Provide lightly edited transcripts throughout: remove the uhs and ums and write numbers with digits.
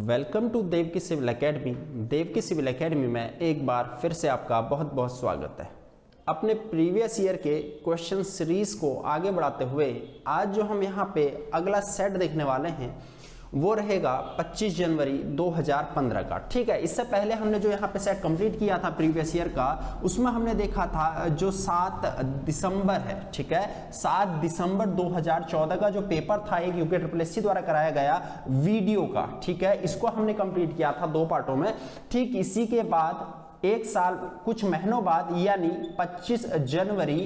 Welcome to देव की civil academy. देव की civil academy में एक बार फिर से आपका बहुत बहुत स्वागत है। अपने प्रीवियस ईयर के क्वेश्चन सीरीज को आगे बढ़ाते हुए आज जो हम यहाँ पे अगला सेट देखने वाले हैं वो रहेगा 25 जनवरी 2015 का। ठीक है, इससे पहले हमने जो यहाँ पे सेट कंप्लीट किया था प्रीवियस ईयर का, उसमें हमने देखा था जो 7 दिसंबर है। ठीक है, 7 दिसंबर 2014 का जो पेपर था एक यूके SSS द्वारा कराया गया वीडियो का। ठीक है, इसको हमने कंप्लीट किया था 2 पार्टों में। ठीक इसी के बाद एक साल कुछ महीनों बाद यानी 25 जनवरी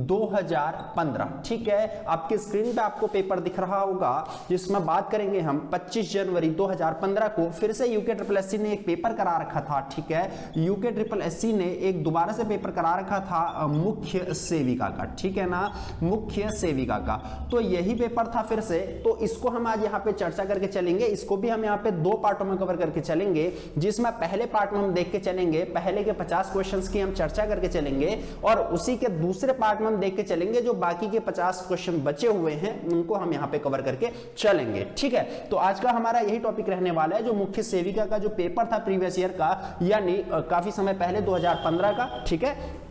2015, ठीक है, आपके स्क्रीन पे आपको पेपर दिख रहा होगा जिसमें बात करेंगे हम 25 जनवरी 2015 को फिर से यूके SSS ने एक पेपर करा रखा था। ठीक है, यूके SSS ने एक दोबारा से पेपर करा रखा था मुख्य सेविका का। ठीक है ना, मुख्य सेविका का। तो यही पेपर था फिर से, तो इसको हम आज यहाँ पे चर्चा करके चलेंगे। इसको भी हम यहाँ पे 2 पार्टों में कवर करके चलेंगे, जिसमें पहले पार्ट में हम देख के चलेंगे पहले के 50 क्वेश्चंस की हम चर्चा करके चलेंगे और उसी के दूसरे पार्ट में हम देख के चलेंगे जो बाकी के 50 क्वेश्चन बचे हुए हैं उनको हम यहां पे कवर करके चलेंगे। ठीक है, तो आज का हमारा यही टॉपिक रहने वाला है जो मुख्य सेविका का जो पेपर था प्रीवियस ईयर का, यानी काफी समय पहले 2015 का। ठीक है,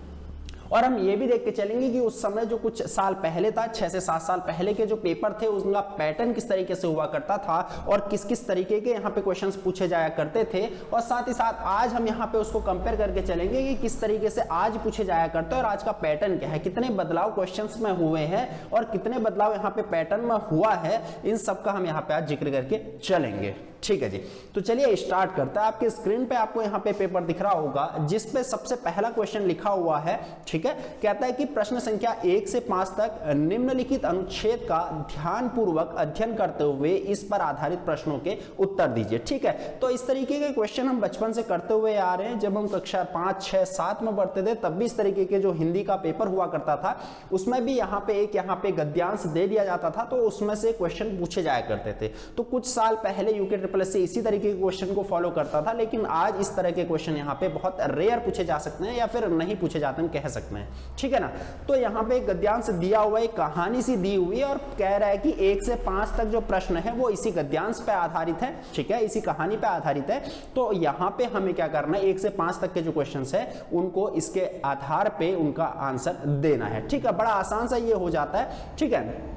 और हम ये भी देख के चलेंगे कि उस समय जो कुछ साल पहले था, 6 से 7 साल पहले के जो पेपर थे उनका पैटर्न किस तरीके से हुआ करता था और किस किस तरीके के यहाँ पे क्वेश्चंस पूछे जाया करते थे, और साथ ही साथ आज हम यहाँ पे उसको कंपेयर करके चलेंगे कि किस तरीके से आज पूछे जाया करते हैं और आज का पैटर्न क्या है, कितने बदलाव क्वेश्चंस में हुए हैं और कितने बदलाव यहाँ पे पैटर्न में हुआ है, इन सब का हम यहाँ पे आज जिक्र करके चलेंगे। ठीक है जी, तो चलिए स्टार्ट करते हैं। आपके स्क्रीन पे आपको यहाँ पे पेपर दिख रहा होगा जिसपे सबसे पहला क्वेश्चन लिखा हुआ है। ठीक है, कहता है कि प्रश्न संख्या 1 से 5 तक निम्नलिखित अनुच्छेद का ध्यानपूर्वक अध्ययन करते हुए इस पर आधारित प्रश्नों के उत्तर दीजिए। ठीक है, तो इस तरीके के क्वेश्चन हम बचपन से करते हुए आ रहे हैं। जब हम कक्षा 5, 6, 7 में पढ़ते थे तब भी इस तरीके के जो हिंदी का पेपर हुआ करता था उसमें भी यहाँ पे गद्यांश दे दिया जाता था, तो उसमें से क्वेश्चन पूछे जाया करते थे। तो कुछ साल पहले यूके SSS से इसी तरीके के क्वेश्चन को फॉलो करता था, लेकिन आज इस तरह के क्वेश्चन यहाँ पे बहुत रेयर पूछे जा सकते हैं या फिर नहीं पूछे जाते हैं कह सकते हैं। ठीक है ना, तो यहाँ पे गद्यांश दिया हुआ है, कहानी सी दी हुई है और कह रहा है कि 1 से 5 तक जो प्रश्न है वो इसी गद्यांश पे आधारित है। ठीक है, इसी कहानी पे आधारित है। तो यहाँ पे हमें क्या करना है, 1 से 5 तक के जो क्वेश्चन है उनको इसके आधार पे उनका आंसर देना है। ठीक है, बड़ा आसान सा ये हो जाता है। ठीक है,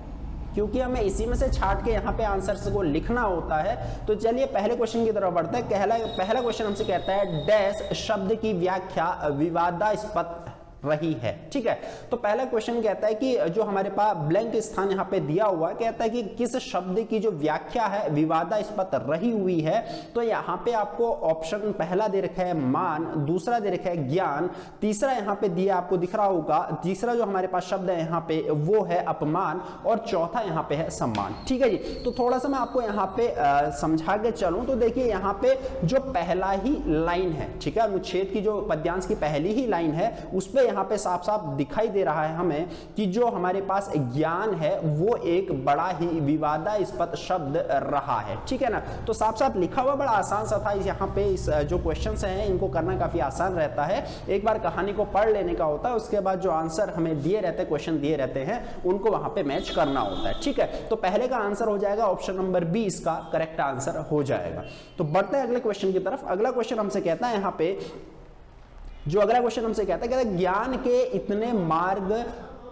क्योंकि हमें इसी में से छाट के यहाँ पे आंसर्स को लिखना होता है। तो चलिए पहले क्वेश्चन की तरफ बढ़ते हैं। पहला क्वेश्चन हमसे कहता है डैश शब्द की व्याख्या विवादास्पद रही है। ठीक है, तो पहला क्वेश्चन कहता है कि जो हमारे पास ब्लैंक स्थान यहाँ पे दिया हुआ है, कहता है कि किस शब्द की जो व्याख्या है विवादास्पद रही हुई है। तो यहाँ पे आपको ऑप्शन पहला दे रखा है मान, दूसरा दे रखा है ज्ञान, तीसरा यहाँ पे दिया आपको दिख रहा होगा, तीसरा जो हमारे पास शब्द है यहाँ पे वो है अपमान और चौथा यहाँ पे है सम्मान। ठीक है जी, तो थोड़ा सा मैं आपको यहाँ पे समझा के चलूं तो देखिए यहाँ पे जो पहला ही लाइन है, ठीक है, अनुच्छेद की जो पद्यांश की पहली ही लाइन है उस पे यहाँ पे साफ साफ दिखाई दे रहा है हमें कि जो हमारे पास ज्ञान है वो एक बड़ा ही विवादास्पद शब्द रहा है। ठीक है ना, तो साफ साफ लिखा हुआ बड़ा आसान सा था। यहाँ पे इस जो क्वेश्चंस हैं इनको करना काफी आसान रहता है। एक बार कहानी को पढ़ लेने का होता है, उसके बाद जो आंसर हमें दिए रहते हैं, क्वेश्चन दिए रहते हैं, उनको वहां पे मैच करना होता है। ठीक है, तो पहले का आंसर हो जाएगा ऑप्शन नंबर बी, इसका करेक्ट आंसर हो जाएगा। तो बढ़ते हैं अगले क्वेश्चन की तरफ। अगला क्वेश्चन हमसे कहता है यहाँ पे जो अगला क्वेश्चन हमसे कहता है ज्ञान के इतने मार्ग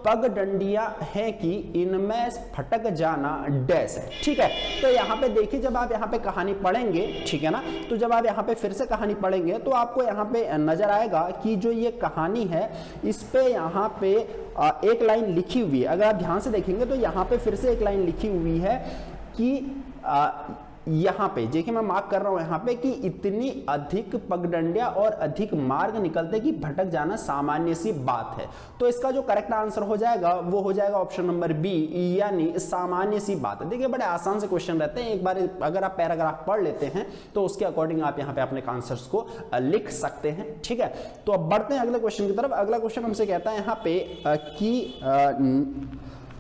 पगडंडियां हैं कि इनमें फटक जाना डैश है। ठीक है, तो यहाँ पे देखिए जब आप यहाँ पे कहानी पढ़ेंगे, ठीक है ना, तो जब आप यहाँ पे फिर से कहानी पढ़ेंगे तो आपको यहाँ पे नजर आएगा कि जो ये कहानी है इस पे यहाँ पे एक लाइन लिखी हुई है। अगर आप ध्यान से देखेंगे तो यहाँ पे फिर से एक लाइन लिखी हुई है कि यहाँ पे देखिए मैं मार्क कर रहा हूं यहाँ पे कि इतनी अधिक पगडंडियां और अधिक मार्ग निकलते कि भटक जाना सामान्य सी बात है। तो इसका जो करेक्ट आंसर हो जाएगा वो हो जाएगा ऑप्शन नंबर बी, यानी सामान्य सी बात है। देखिए बड़े आसान से क्वेश्चन रहते हैं, एक बार अगर आप पैराग्राफ पढ़ लेते हैं तो उसके अकॉर्डिंग आप यहाँ पे अपने आंसर्स को लिख सकते हैं। ठीक है, तो अब बढ़ते हैं अगले क्वेश्चन की तरफ। अगला क्वेश्चन हमसे कहता है यहाँ पे कि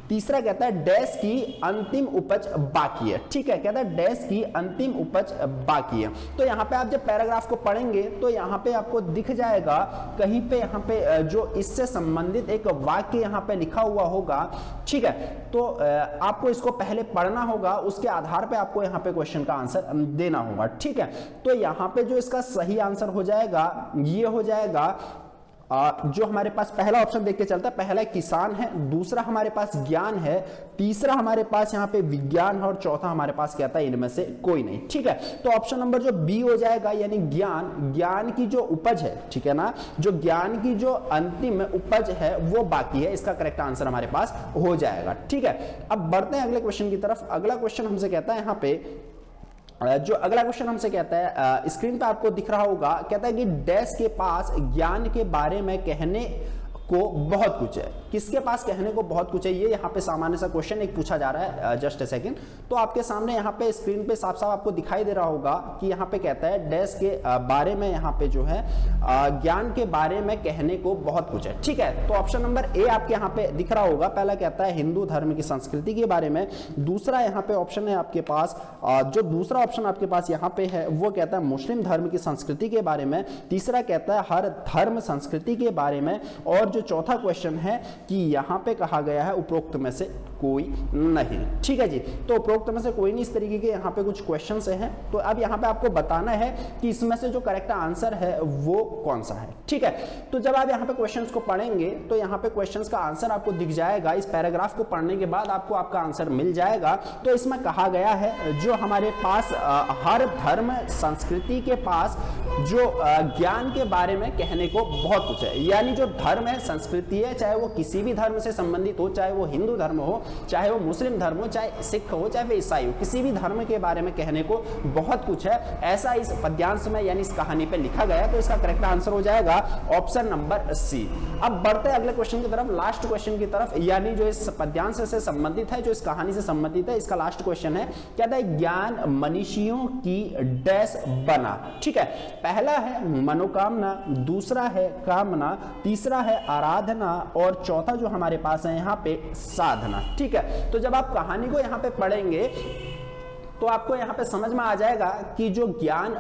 तीसरा कहता है डैश की अंतिम उपज बाकी है। ठीक है, कहता है डैश की अंतिम उपज बाकी है। तो यहाँ पे आप जब पैराग्राफ को पढ़ेंगे तो यहाँ पे आपको दिख जाएगा कहीं पे यहाँ पे जो इससे संबंधित एक वाक्य यहाँ पे लिखा हुआ होगा। ठीक है, तो आपको इसको पहले पढ़ना होगा, उसके आधार पे आपको यहाँ पे क्वेश्चन का आंसर देना होगा। ठीक है, तो यहाँ पे जो इसका सही आंसर हो जाएगा ये हो जाएगा जो हमारे पास पहला ऑप्शन देख के चलता है, पहला किसान है, दूसरा हमारे पास ज्ञान है, तीसरा हमारे पास यहाँ पे विज्ञान है और चौथा हमारे पास कहता है इनमें से कोई नहीं। ठीक है, तो ऑप्शन नंबर जो बी हो जाएगा यानी ज्ञान, ज्ञान की जो उपज है, ठीक है ना, जो ज्ञान की जो अंतिम उपज है वो बाकी है, इसका करेक्ट आंसर हमारे पास हो जाएगा। ठीक है, अब बढ़ते हैं अगले क्वेश्चन की तरफ। अगला क्वेश्चन हमसे कहता है यहाँ पे जो अगला क्वेश्चन हमसे कहता है स्क्रीन पे आपको दिख रहा होगा, कहता है कि डैश के पास ज्ञान के बारे में कहने को बहुत कुछ है। किसके पास कहने को बहुत कुछ है, ये यहाँ पे सामान्य सा क्वेश्चन एक पूछा जा रहा है। जस्ट ए सेकंड, तो आपके सामने यहाँ पे स्क्रीन पे साफ साफ आपको दिखाई दे रहा होगा कि यहाँ पे कहता है डैश के बारे में, यहाँ पे जो है ज्ञान के बारे में कहने को बहुत कुछ है। ठीक है, तो ऑप्शन नंबर ए आपके यहाँ पे दिख रहा होगा। पहला कहता है हिंदू धर्म की संस्कृति के बारे में, दूसरा यहाँ पे ऑप्शन है आपके पास जो दूसरा ऑप्शन आपके पास यहाँ पे है वो कहता है मुस्लिम धर्म की संस्कृति के बारे में, तीसरा कहता है हर धर्म संस्कृति के बारे में, और चौथा क्वेश्चन है कि यहां पे कहा गया है उपरोक्त में से कोई नहीं। ठीक है जी, तो उपरोक्त में से कोई नहीं, इस तरीके के यहाँ पे कुछ क्वेश्चंस हैं। तो अब यहाँ पे आपको बताना है कि इसमें से जो करेक्ट आंसर है वो कौन सा है। ठीक है, तो जब आप यहाँ पे क्वेश्चंस को पढ़ेंगे तो यहाँ पे क्वेश्चंस का आंसर आपको दिख जाएगा। इस पैराग्राफ को पढ़ने के बाद आपको आपका आंसर मिल जाएगा। तो इसमें कहा गया है जो हमारे पास हर धर्म संस्कृति के पास जो ज्ञान के बारे में कहने को बहुत कुछ है, यानी जो धर्म है, संस्कृति है, चाहे वो किसी भी धर्म से संबंधित हो, चाहे वो हिंदू धर्म हो, चाहे वो मुस्लिम धर्म हो, चाहे सिख हो, चाहे वो ईसाई हो, किसी भी धर्म के बारे में कहने को बहुत कुछ है, ऐसा इस पद्यांश में यानी इस कहानी पे लिखा गया है। तो इसका करेक्ट आंसर हो जाएगा ऑप्शन नंबर सी। अब बढ़ते हैं अगले क्वेश्चन की तरफ, लास्ट क्वेश्चन की तरफ, यानी जो इस पद्यांश से संबंधित है, जो इस कहानी से संबंधित है। इसका लास्ट क्वेश्चन है, कहता है ज्ञान मनुष्यों की डैश बना। ठीक है, पहला है मनोकामना, दूसरा है कामना, तीसरा है आराधना और चौथा जो हमारे पास है यहाँ पे साधना। ठीक है, तो जब आप कहानी को यहाँ पे पढ़ेंगे तो आपको यहाँ पे समझ में आ जाएगा कि जो ज्ञान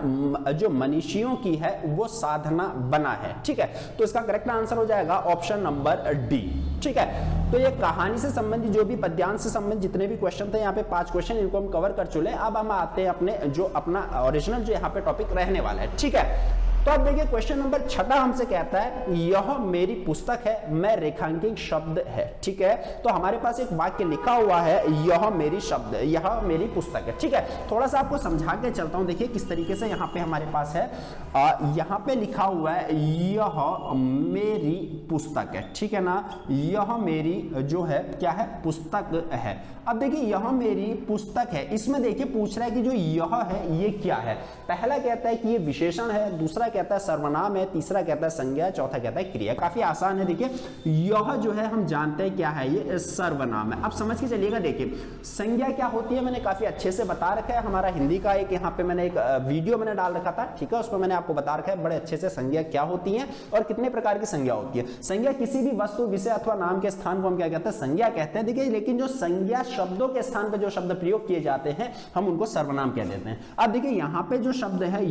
जो मनुष्यों की है वो साधना बना है। ठीक है, तो इसका करेक्ट आंसर हो जाएगा ऑप्शन नंबर डी। ठीक है, तो ये कहानी से संबंधित जो भी पद्यांश से संबंधित जितने भी क्वेश्चन थे, यहाँ पे 5 क्वेश्चन, इनको हम कवर कर चुके। अब हम आते हैं अपने जो अपना ओरिजिनल जो यहाँ पे टॉपिक रहने वाला है। ठीक है, तो अब देखिए क्वेश्चन नंबर 6 हमसे कहता है यह मेरी पुस्तक है, मैं रेखांकित शब्द है। ठीक है, तो हमारे पास एक वाक्य लिखा हुआ है यह मेरी शब्द, यह मेरी पुस्तक है। ठीक है, थोड़ा सा आपको समझा के चलता हूं, देखिए किस तरीके से यहाँ पे हमारे पास है। यहाँ पे लिखा हुआ है यह मेरी पुस्तक है। ठीक है ना, यह मेरी जो है क्या है, पुस्तक है। अब देखिए यह मेरी पुस्तक है, इसमें देखिए पूछ रहा है कि जो यह है ये क्या है। पहला कहता है कि ये विशेषण है, दूसरा कहता है सर्वनाम है, तीसरा कहता है संज्ञा, चौथा कहता है क्रिया। काफी आसान है। देखिए यह जो है हम जानते हैं क्या है, ये सर्वनाम है। अब समझ के चलिएगा, देखिए संज्ञा क्या होती है मैंने काफी अच्छे से बता रखा है। हमारा हिंदी का एक यहाँ पे मैंने एक वीडियो मैंने डाल रखा था, ठीक है, उसमें मैंने आपको बता रखा है बड़े अच्छे से संज्ञा क्या होती है और कितने प्रकार की संज्ञा होती है। संज्ञा किसी भी वस्तु, विषय अथवा नाम के स्थान को हम क्या कहते हैं, संज्ञा कहते हैं। देखिए लेकिन जो संज्ञा शब्दों के स्थान पर जो शब्द प्रयोग किए जाते हैं हम उनको सर्वनाम कह देते हैं। अब देखिए यहाँ पे जो शब्द है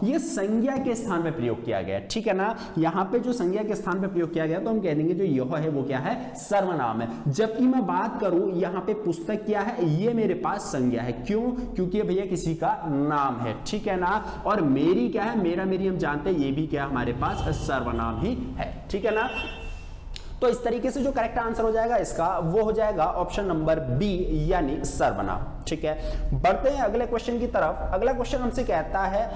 ये संज्ञा के स्थान पे प्रयोग किया गया है। ठीक है ना, यहाँ पे जो संज्ञा के स्थान पे प्रयोग किया गया तो हम कह देंगे जो यह है वो क्या है, सर्वनाम है। जबकि मैं बात करूं यहाँ पे पुस्तक क्या है, ये मेरे पास संज्ञा है। क्यों? क्योंकि भैया किसी का नाम है। ठीक है ना, और मेरी क्या है, मेरा मेरी हम जानते हैं ये भी क्या हमारे पास सर्वनाम ही है। ठीक है ना, तो इस तरीके से जो करेक्ट आंसर हो जाएगा इसका वो हो जाएगा ऑप्शन नंबर बी यानी सर्वनाम। ठीक है, बढ़ते हैं अगले क्वेश्चन की तरफ। अगला क्वेश्चन हमसे कहता है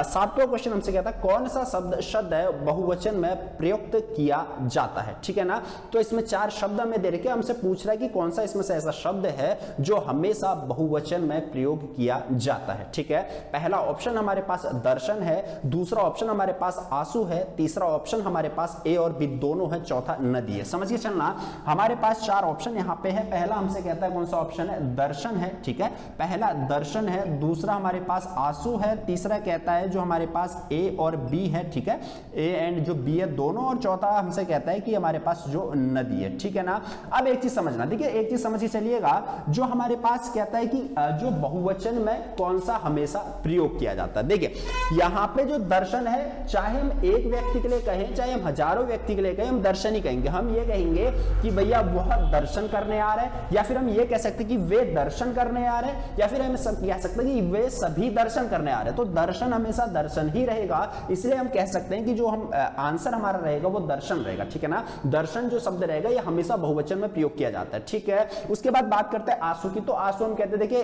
7वां क्वेश्चन हमसे कहता है कौन सा शब्द है बहुवचन में प्रयुक्त किया जाता है। ठीक है ना, तो इसमें 4 शब्द हमें दे रखे, हमसे पूछ रहा है कि कौन सा इसमें से ऐसा शब्द है जो हमेशा बहुवचन में प्रयोग किया जाता है। ठीक है, पहला ऑप्शन हमारे पास दर्शन है, दूसरा ऑप्शन हमारे पास आंसू है, तीसरा ऑप्शन हमारे पास ए और बी दोनों है, चौथा नदी है। समझिए चलना, हमारे पास 4 ऑप्शन यहाँ पे है। पहला हमसे कहता है कौन सा ऑप्शन है, दर्शन है। ठीक है, है, पहला दर्शन है, दूसरा हमारे पास आंसू है, तीसरा कहता है जो हमारे पास ए और बी है, ठीक है, ए एंड जो बी है दोनों, और चौथा हमसे कहता है कि हमारे पास जो नदी है, ठीक है ना। अब एक चीज समझना, देखिए एक चीज समझ के चलिएगा, जो हमारे पास कहता है कि जो बहुवचन में कौन सा हमेशा प्रयोग किया जाता है। देखिए यहां पे जो दर्शन है, चाहे हम एक व्यक्ति के लिए कहें चाहे हम हजारों व्यक्ति के लिए कहें, हम दर्शन ही कहेंगे। हम ये कहेंगे कि भैया वह दर्शन करने आ रहे हैं, या फिर हम ये कह सकते हैं कि वे दर्शन करने आ रहे हैं, या फिर हम कह सकते हैं कि वे सभी दर्शन करने आ रहे हैं। तो दर्शन हमेशा दर्शन ही रहेगा, इसलिए हम कह सकते हैं कि जो हम आंसर हमारा रहेगा वो दर्शन रहेगा, ठीक है ना। दर्शन जो शब्द रहेगा ये हमेशा बहुवचन में प्रयोग किया जाता है, ठीक है। उसके बाद बात करते हैं आंसू की। तो आंसू हम कहते हैं देखिए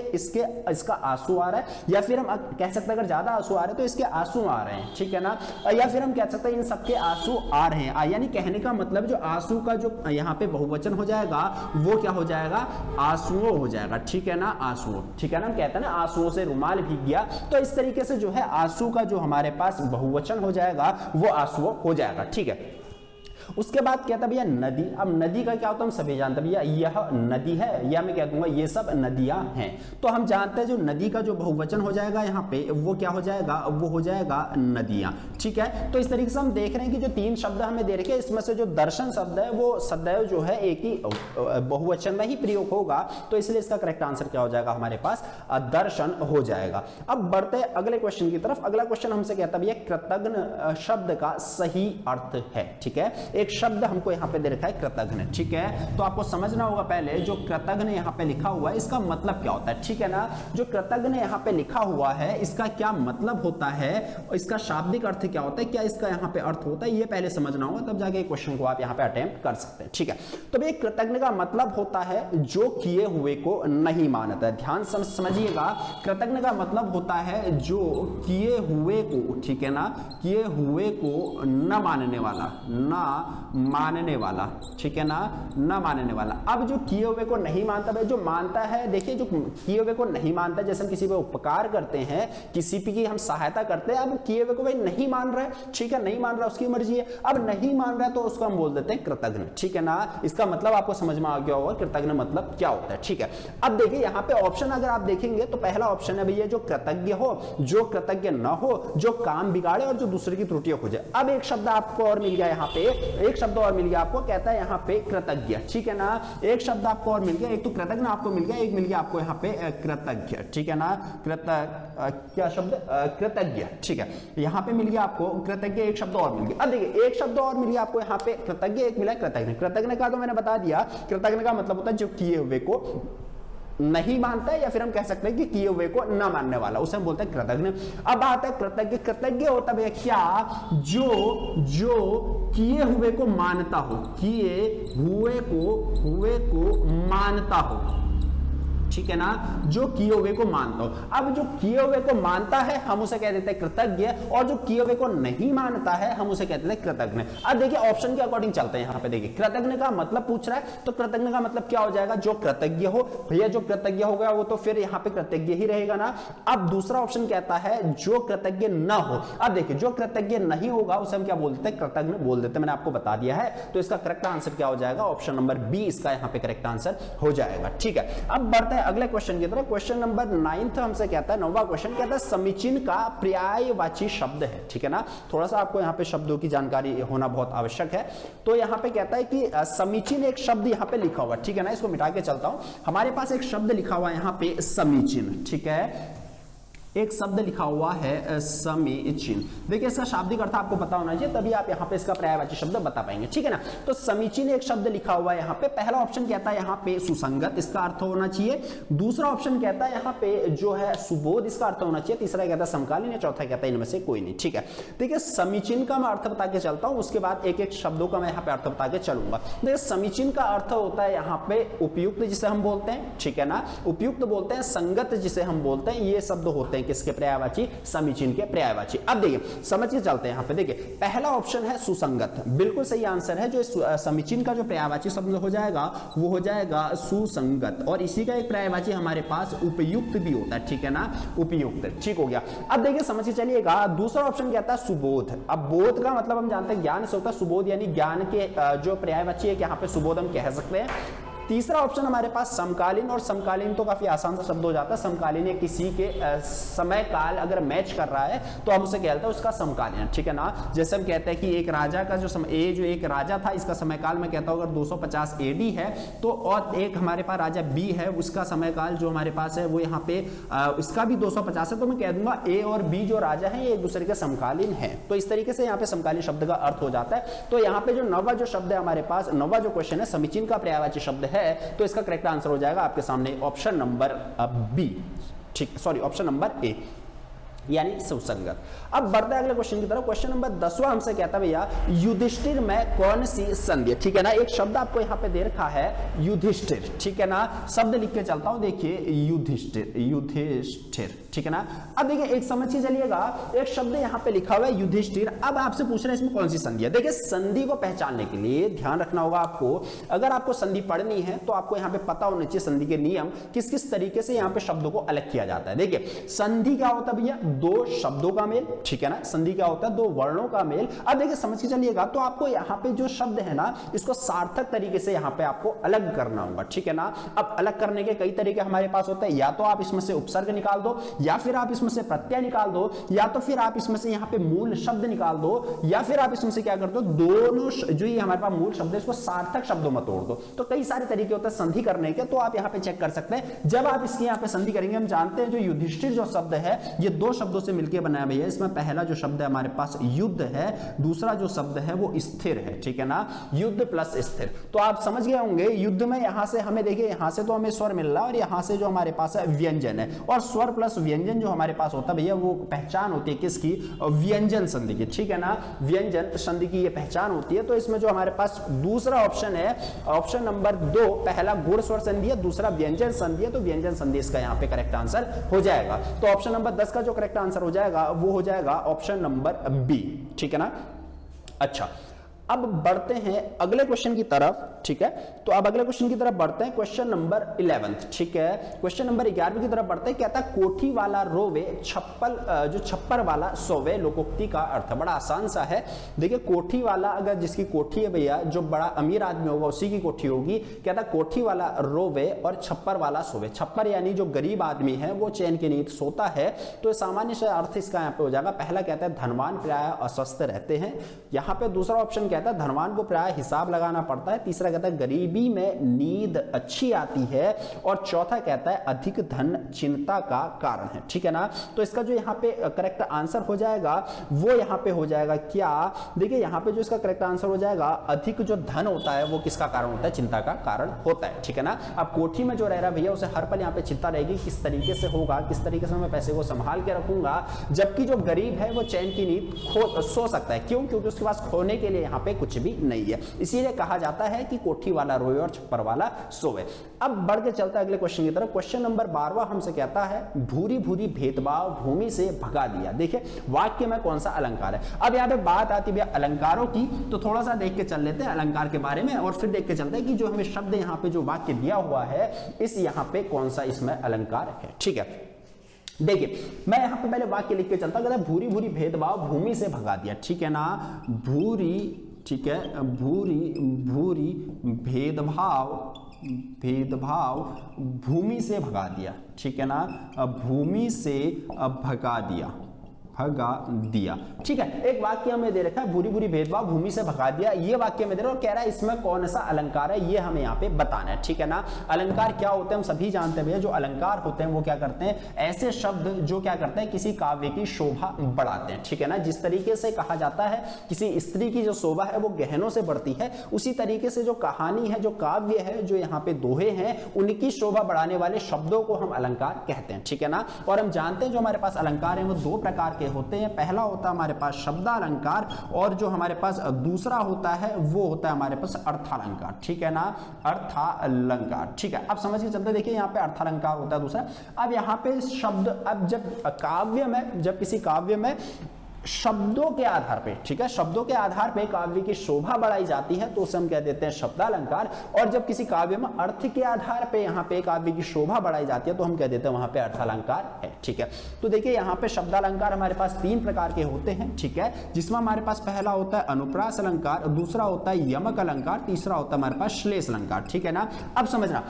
इसका आंसू आ रहा है, या फिर हम कह सकते हैं अगर ज्यादा आंसू आ रहे हैं तो इसके आंसू आ रहे हैं, ठीक है ना। या फिर हम कह सकते हैं इन सबके आंसू आ रहे हैं, यानी कहने का मतलब जो आंसू का जो यहाँ पे बहुवचन हो जाएगा वो क्या हो जाएगा, आंसुओं हो जाएगा, ठीक है ना, आंसुओं, ठीक है ना। हम कहते हैं ना आंसुओं से रुमाल भीग गया, तो इस तरीके से जो है आंसू का जो हमारे पास बहुवचन हो जाएगा वो आंसुओं हो जाएगा, ठीक है। उसके बाद कहता भैया नदी। अब नदी का क्या होता है हम सभी जानते हैं, भैया यह नदी है, या मैं कह दूंगा ये सब नदियां हैं। तो हम जानते हैं जो नदी का जो बहुवचन हो जाएगा यहाँ पे वो क्या हो जाएगा, वो हो जाएगा नदियां, ठीक है। तो इस तरीके से हम देख रहे हैं कि जो तीन शब्द हमें दे रखे, इसमें से जो दर्शन शब्द है वो सदैव जो है एक ही बहुवचन में ही प्रयोग होगा, तो इसलिए इसका करेक्ट आंसर क्या हो जाएगा हमारे पास, दर्शन हो जाएगा। अब बढ़ते हैं अगले क्वेश्चन की तरफ। अगला क्वेश्चन हमसे कहता है भैया कृतघ्न शब्द का सही अर्थ है, ठीक है। एक शब्द हमको यहां पे दे रखा है कृतघ्न, ठीक है। तो आपको समझना होगा पहले जो कृतघ्न यहां पे लिखा हुआ है इसका मतलब क्या होता है, ठीक है ना। जो कृतघ्न यहां पे लिखा हुआ है इसका क्या मतलब होता है, इसका शाब्दिक अर्थ क्या होता है, क्या इसका यहां पे अर्थ होता है, ये पहले समझना होगा, तब जाके क्वेश्चन को आप यहां पे अटेम्प्ट कर सकते हैं, ठीक है। तो ये कृतघ्न का मतलब होता है जो किए हुए को नहीं मानता है। ध्यान समझिएगा, कृतघ्न का मतलब होता है जो किए हुए को, ठीक है ना, किए हुए को न मानने वाला, ना मानने वाला, ठीक है ना, ना मानने वाला। अब जो किए हुए को नहीं मानता है, जो मानता है, देखिए जो किए हुए को नहीं मानता, जैसे हम किसी पे उपकार करते हैं, किसी की हम सहायता करते हैं, अब किए हुए को भाई नहीं मान रहा है, ठीक है, नहीं मान रहा, उसकी मर्जी है, अब नहीं मान रहा है तो उसको हम बोल देते हैं कृतघ्न, ठीक है ना। इसका मतलब आपको समझ में आ गया होगा कृतघ्न मतलब क्या होता है, ठीक है। अब देखिए यहाँ पे ऑप्शन अगर आप देखेंगे तो पहला ऑप्शन है भैया जो कृतज्ञ हो, जो कृतज्ञ न हो, जो काम बिगाड़े और जो दूसरे की त्रुटियां खोजे। अब एक शब्द आपको और मिल गया यहाँ पे, एक शब्द और मिल गया आपको, कहता है यहाँ पे कृतज्ञ, ठीक है ना। एक शब्द आपको और मिल गया, एक तो कृतज्ञ आपको मिल गया, एक मिल गया आपको यहाँ पे कृतज्ञ, ठीक है ना। क्या शब्द, कृतज्ञ, ठीक है। यहाँ पे मिल गया आपको कृतज्ञ, एक शब्द और मिल गया। अब देखिए एक शब्द और मिल गया आपको यहाँ पे कृतज्ञ, एक मिला कृतज्ञ। कृतज्ञ का तो मैंने बता दिया, कृतज्ञ का मतलब होता है जो किए हुए को नहीं मानता है, या फिर हम कह सकते हैं कि किए हुए को न मानने वाला, उसे हम बोलते हैं कृतज्ञ। अब आता है कृतज्ञ। कृतज्ञ होता है क्या, जो किए हुए को मानता हो, किए हुए को मानता हो, ठीक है ना, जो किए हुए को मानता हो। अब जो किए हुए को मानता है हम उसे कह देते हैं कृतज्ञ, और जो किए हुए को नहीं मानता है हम उसे कहते हैं कृतज्ञ। अब देखिए ऑप्शन के अकॉर्डिंग चलते हैं। यहाँ पे देखिए कृतज्ञ का मतलब पूछ रहा है, तो कृतज्ञ का मतलब क्या हो जाएगा, जो कृतज्ञ हो। भैया जो कृतज्ञ हो गया वो तो फिर यहाँ पे कृतज्ञ ही रहेगा ना। अब दूसरा ऑप्शन कहता है जो कृतज्ञ न हो। अब देखिए जो कृतज्ञ नहीं होगा उसे हम क्या बोलते हैं, कृतज्ञ बोल देते हैं, मैंने आपको बता दिया है। तो इसका करेक्ट आंसर क्या हो जाएगा, ऑप्शन नंबर बी इसका यहाँ पे करेक्ट आंसर हो जाएगा, ठीक है। अब बढ़ते हैं अगले क्वेश्चन की तरफ। क्वेश्चन नंबर 9 हमसे कहता है, 9वां क्वेश्चन कहता है समीचीन का पर्यायवाची शब्द है, ठीक है ना। थोड़ा सा आपको यहाँ पे शब्दों की जानकारी होना बहुत आवश्यक है। तो यहाँ पे कहता है कि समीचीन एक शब्द यहाँ पे लिखा हुआ, ठीक है ना। इसको मिटा के चलता हूं, हमारे पास एक शब्द लिखा हुआ है यहाँ पे समीचीन, ठीक है। एक शब्द लिखा हुआ है समीचीन। देखिए इसका शाब्दिक अर्थ आपको पता होना चाहिए, तभी आप यहाँ पे इसका पर्यायवाची शब्द बता पाएंगे, ठीक है ना। तो समीचीन एक शब्द लिखा हुआ है यहाँ पे। पहला ऑप्शन कहता है यहाँ पे सुसंगत, इसका अर्थ होना चाहिए। दूसरा ऑप्शन कहता है यहाँ पे जो है सुबोध, इसका अर्थ होना चाहिए। तीसरा कहता है समकालीन, चौथा कहता है इनमें से कोई नहीं, ठीक है। देखिए समीचीन का मैं अर्थ बता के चलता हूँ, उसके बाद एक एक शब्दों का मैं यहाँ पे अर्थ बता के चलूंगा। देखिए समीचीन का अर्थ होता है यहाँ पे उपयुक्त, जिसे हम बोलते हैं, ठीक है ना, उपयुक्त बोलते हैं। संगत जिसे हम बोलते हैं, ये शब्द होते हैं किसके पर्यायवाची, समीचीन के पर्यायवाची। अब देखिए समझ के चलते हैं यहाँ पे। देखिए पहला ऑप्शन है सुसंगत, बिल्कुल सही आंसर है। जो समीचीन का जो पर्यायवाची शब्द हो जाएगा वो हो जाएगा सुसंगत, और इसी का एक पर्यायवाची हमारे पास उपयुक्त भी होता है, ठीक है ना, उपयुक्त, ठीक हो गया। अब देखिए समझ के चलिएगा, दूसरा ऑप्शन कहता है सुबोध। अब बोध का मतलब हम जानते हैं ज्ञान से होता है, सुबोध यानी ज्ञान के जो पर्यायवाची है, यहाँ पे सुबोध हम कह सकते हैं। तीसरा ऑप्शन हमारे पास समकालीन, और समकालीन तो काफी आसान सा शब्द हो जाता है। समकालीन या किसी के समय काल अगर मैच कर रहा है तो हम उसे कहते हैं उसका समकालीन, ठीक है ना। जैसे हम कहते हैं कि एक राजा का जो समय, जो एक राजा था इसका समय काल मैं कहता हूं अगर 250 एडी है तो, और एक हमारे पास राजा बी है उसका समय काल जो हमारे पास है वो यहाँ पे इसका भी 250 है, तो मैं कह दूंगा ए और बी जो राजा है ये एक दूसरे के समकालीन है। तो इस तरीके से यहाँ पे समकालीन शब्द का अर्थ हो जाता है। तो यहाँ पे जो नौवा जो शब्द है हमारे पास, नौवा जो क्वेश्चन है समीचीन का पर्यायवाची शब्द है, तो इसका करेक्ट आंसर हो जाएगा आपके सामने ऑप्शन नंबर बी, ठीक, सॉरी ऑप्शन नंबर ए यानी सुसंगत। अब बढ़ते हैं अगले क्वेश्चन की तरफ। क्वेश्चन नंबर 10वां हमसे कहता है भैया युधिष्ठिर में कौन सी संधि, ठीक है ना। एक शब्द आपको यहाँ पे दे रखा है युधिष्ठिर, ठीक है ना। शब्द लिख के चलता हूं, देखिए युधिष्ठिर, युधिष्ठिर, ठीक है ना। अब देखिए एक समझ के चलिएगा, एक शब्द यहाँ पे लिखा हुआ है युधिष्ठिर। अब आपसे पूछ रहे हैं इसमें कौन सी संधि है। देखिए संधि को पहचानने के लिए ध्यान रखना होगा आपको, अगर आपको संधि पढ़नी है तो आपको यहाँ पे पता होना चाहिए संधि के नियम, किस किस तरीके से यहाँ पे शब्दों को अलग किया जाता है। देखिए संधि क्या होता है भैया, दो शब्दों का मेल, ठीक है ना। संधि क्या होता है, दो वर्णों का मेल। अब देखिए समझ के चलिएगा, तो आपको यहाँ पे जो शब्द है ना इसको सार्थक तरीके से यहाँ पे आपको अलग करना होगा, ठीक है ना। अब अलग करने के कई तरीके हमारे पास होते हैं, या तो आप इसमें से उपसर्ग निकाल दो, या फिर आप इसमें से प्रत्यय निकाल दो, या तो फिर आप इसमें से यहाँ पे मूल शब्द निकाल दो, या फिर आप इसमें से क्या कर दो, दोनों जो ये हमारे पास मूल शब्द है इसको सार्थक शब्दों में तोड़ दो। तो कई सारे तरीके होते हैं संधि करने के, तो आप यहाँ पे चेक कर सकते हैं। जब आप इसकी यहाँ पे संधि करेंगे, हम जानते हैं जो युधिष्ठिर जो शब्द है ये दो शब्दों से मिलकर बनाया भैया। इसमें पहला जो शब्द है हमारे पास युद्ध है, दूसरा जो शब्द है वो स्थिर है, ठीक है ना। युद्ध प्लस स्थिर, तो आप समझ गए होंगे। युद्ध में यहां से हमें देखिए, यहां से तो हमें स्वर मिल रहा है और यहां से जो हमारे पास है व्यंजन है, और स्वर प्लस व्यंजन जो हमारे पास होता है भैया वो पहचान होती है किसकी, व्यंजन संधि की, ठीक है ना। व्यंजन संधि की ये पहचान होती है। तो इसमें जो हमारे पास दूसरा ऑप्शन है, ऑप्शन नंबर 2, पहला गुण स्वर संधि है, दूसरा व्यंजन संधि है, तो व्यंजन संधि इसका यहाँ पे करेक्ट आंसर हो जाएगा। तो ऑप्शन नंबर 10 का जो करेक्ट आंसर हो जाएगा वो हो जाएगा ऑप्शन नंबर बी, ठीक है ना। अच्छा अब बढ़ते हैं अगले क्वेश्चन की तरफ, ठीक है। तो अब अगले क्वेश्चन की तरफ बढ़ते हैं, क्वेश्चन नंबर 11, ठीक है। क्वेश्चन नंबर 11 की तरफ बढ़ते हैं। कहता है कोठी वाला रोवे छप्पल, जो छप्पर वाला सोवे, लोकोक्ति का अर्थ बड़ा आसान सा है। देखिए कोठी वाला, अगर जिसकी कोठी है भैया, जो बड़ा अमीर आदमी होगा उसी की कोठी होगी। कहता है कोठी वाला रोवे और छप्पर वाला सोवे। छप्पर यानी जो गरीब आदमी है वो चैन के नींद सोता है। तो सामान्य से अर्थ इसका यहाँ पे हो जाएगा। पहला कहता है धनवान प्राय अस्वस्थ रहते हैं, यहाँ पे दूसरा ऑप्शन कहता है धनवान को प्राय हिसाब लगाना पड़ता है, तीसरा कहता है गरीबी में नींद अच्छी आती है, और चौथा कहता है अधिक धन चिंता का कारण है, ठीक है ना। तो इसका जो यहाँ पे करेक्ट आंसर हो जाएगा वो यहाँ पे हो जाएगा क्या, देखिए यहाँ पे जो इसका करेक्ट आंसर हो जाएगा, अधिक जो धन होता है वो किसका कारण होता है, चिंता का कारण होता है, ठीक है ना। अब कोठी में जो रह रहा भैया उसे हर पल यहाँ पे चिंता रहेगी किस तरीके से होगा, किस तरीके से मैं पैसे को संभाल के रखूंगा, जबकि जो गरीब है वो चैन की नींद सो सकता है। क्यों? क्योंकि उसके पास खोने के लिए यहाँ पे कुछ भी नहीं है, इसीलिए कहा जाता है कि कोठी वाला रोए और छप्पर वाला सोए। अब बढ़ के चलता है अगले क्वेश्चन की तरफ। क्वेश्चन नंबर 12 हमसे कहता है भूरी भूरी भेदभाव भूमि से भगा दिया। देखिए वाक्य में कौन सा अलंकार है। अब यहाँ पे बात आती है अलंकारों की, तो थोड़ा सा देख के चल लेते हैं अलंकार के बारे में, और फिर देख के चलते हैं कि जो हमें शब्द यहाँ पे जो वाक्य दिया हुआ है इस यहाँ पे कौन सा इसमें अलंकार है, ठीक है। देखिए मैं यहां पे पहले वाक्य लिख के चलता हूं, कहता है भूरी भूरी भेदभाव भूमि से भगा दिया, ठीक है ना। भूरी, ठीक है, भूरी भूरी भेदभाव भेदभाव भूमि से भगा दिया, ठीक है ना। भूमि से भगा दिया, भगा दिया, ठीक है। एक वाक्य हमें दे रखा है भूरी भूरी भेदभाव भूमि से भगा दिया, ये वाक्य में दे रहा है और कह रहा है इसमें कौन सा अलंकार है ये हमें यहाँ पे बताना है, ठीक है ना। अलंकार क्या होते हैं हम सभी जानते हैं भैया। जो अलंकार होते हैं वो क्या करते हैं, ऐसे शब्द जो क्या करते हैं किसी काव्य की शोभा बढ़ाते हैं, ठीक है ना। जिस तरीके से कहा जाता है किसी स्त्री की जो शोभा है वो गहनों से बढ़ती है, उसी तरीके से जो कहानी है, जो काव्य है, जो यहाँ पे दोहे हैं, उनकी शोभा बढ़ाने वाले शब्दों को हम अलंकार कहते हैं, ठीक है ना। और हम जानते हैं जो हमारे पास अलंकार है वो दो प्रकार के होते हैं। पहला होता है हमारे पास शब्दालंकार, और जो हमारे पास दूसरा होता है वो होता है हमारे पास अर्थालंकार, ठीक है ना। अर्थालंकार, ठीक है। अब समझ के चलते देखिए यहाँ पे अर्थालंकार होता है दूसरा। अब यहाँ पे शब्द, अब जब काव्य में, जब किसी काव्य में शब्दों के आधार पे, ठीक है, शब्दों के आधार पे काव्य की शोभा बढ़ाई जाती है तो उसे हम कह देते हैं शब्दालंकार। और जब किसी काव्य में अर्थ के आधार पे यहाँ पे काव्य की शोभा बढ़ाई जाती है तो हम कह देते हैं वहां पे अर्थालंकार है, ठीक है। तो देखिए यहाँ पे शब्दालंकार हमारे पास 3 प्रकार के होते हैं, ठीक है, जिसमें हमारे पास पहला होता है अनुप्रास अलंकार, दूसरा होता है यमक अलंकार, तीसरा होता है हमारे पास श्लेष अलंकार, ठीक है ना। अब समझना,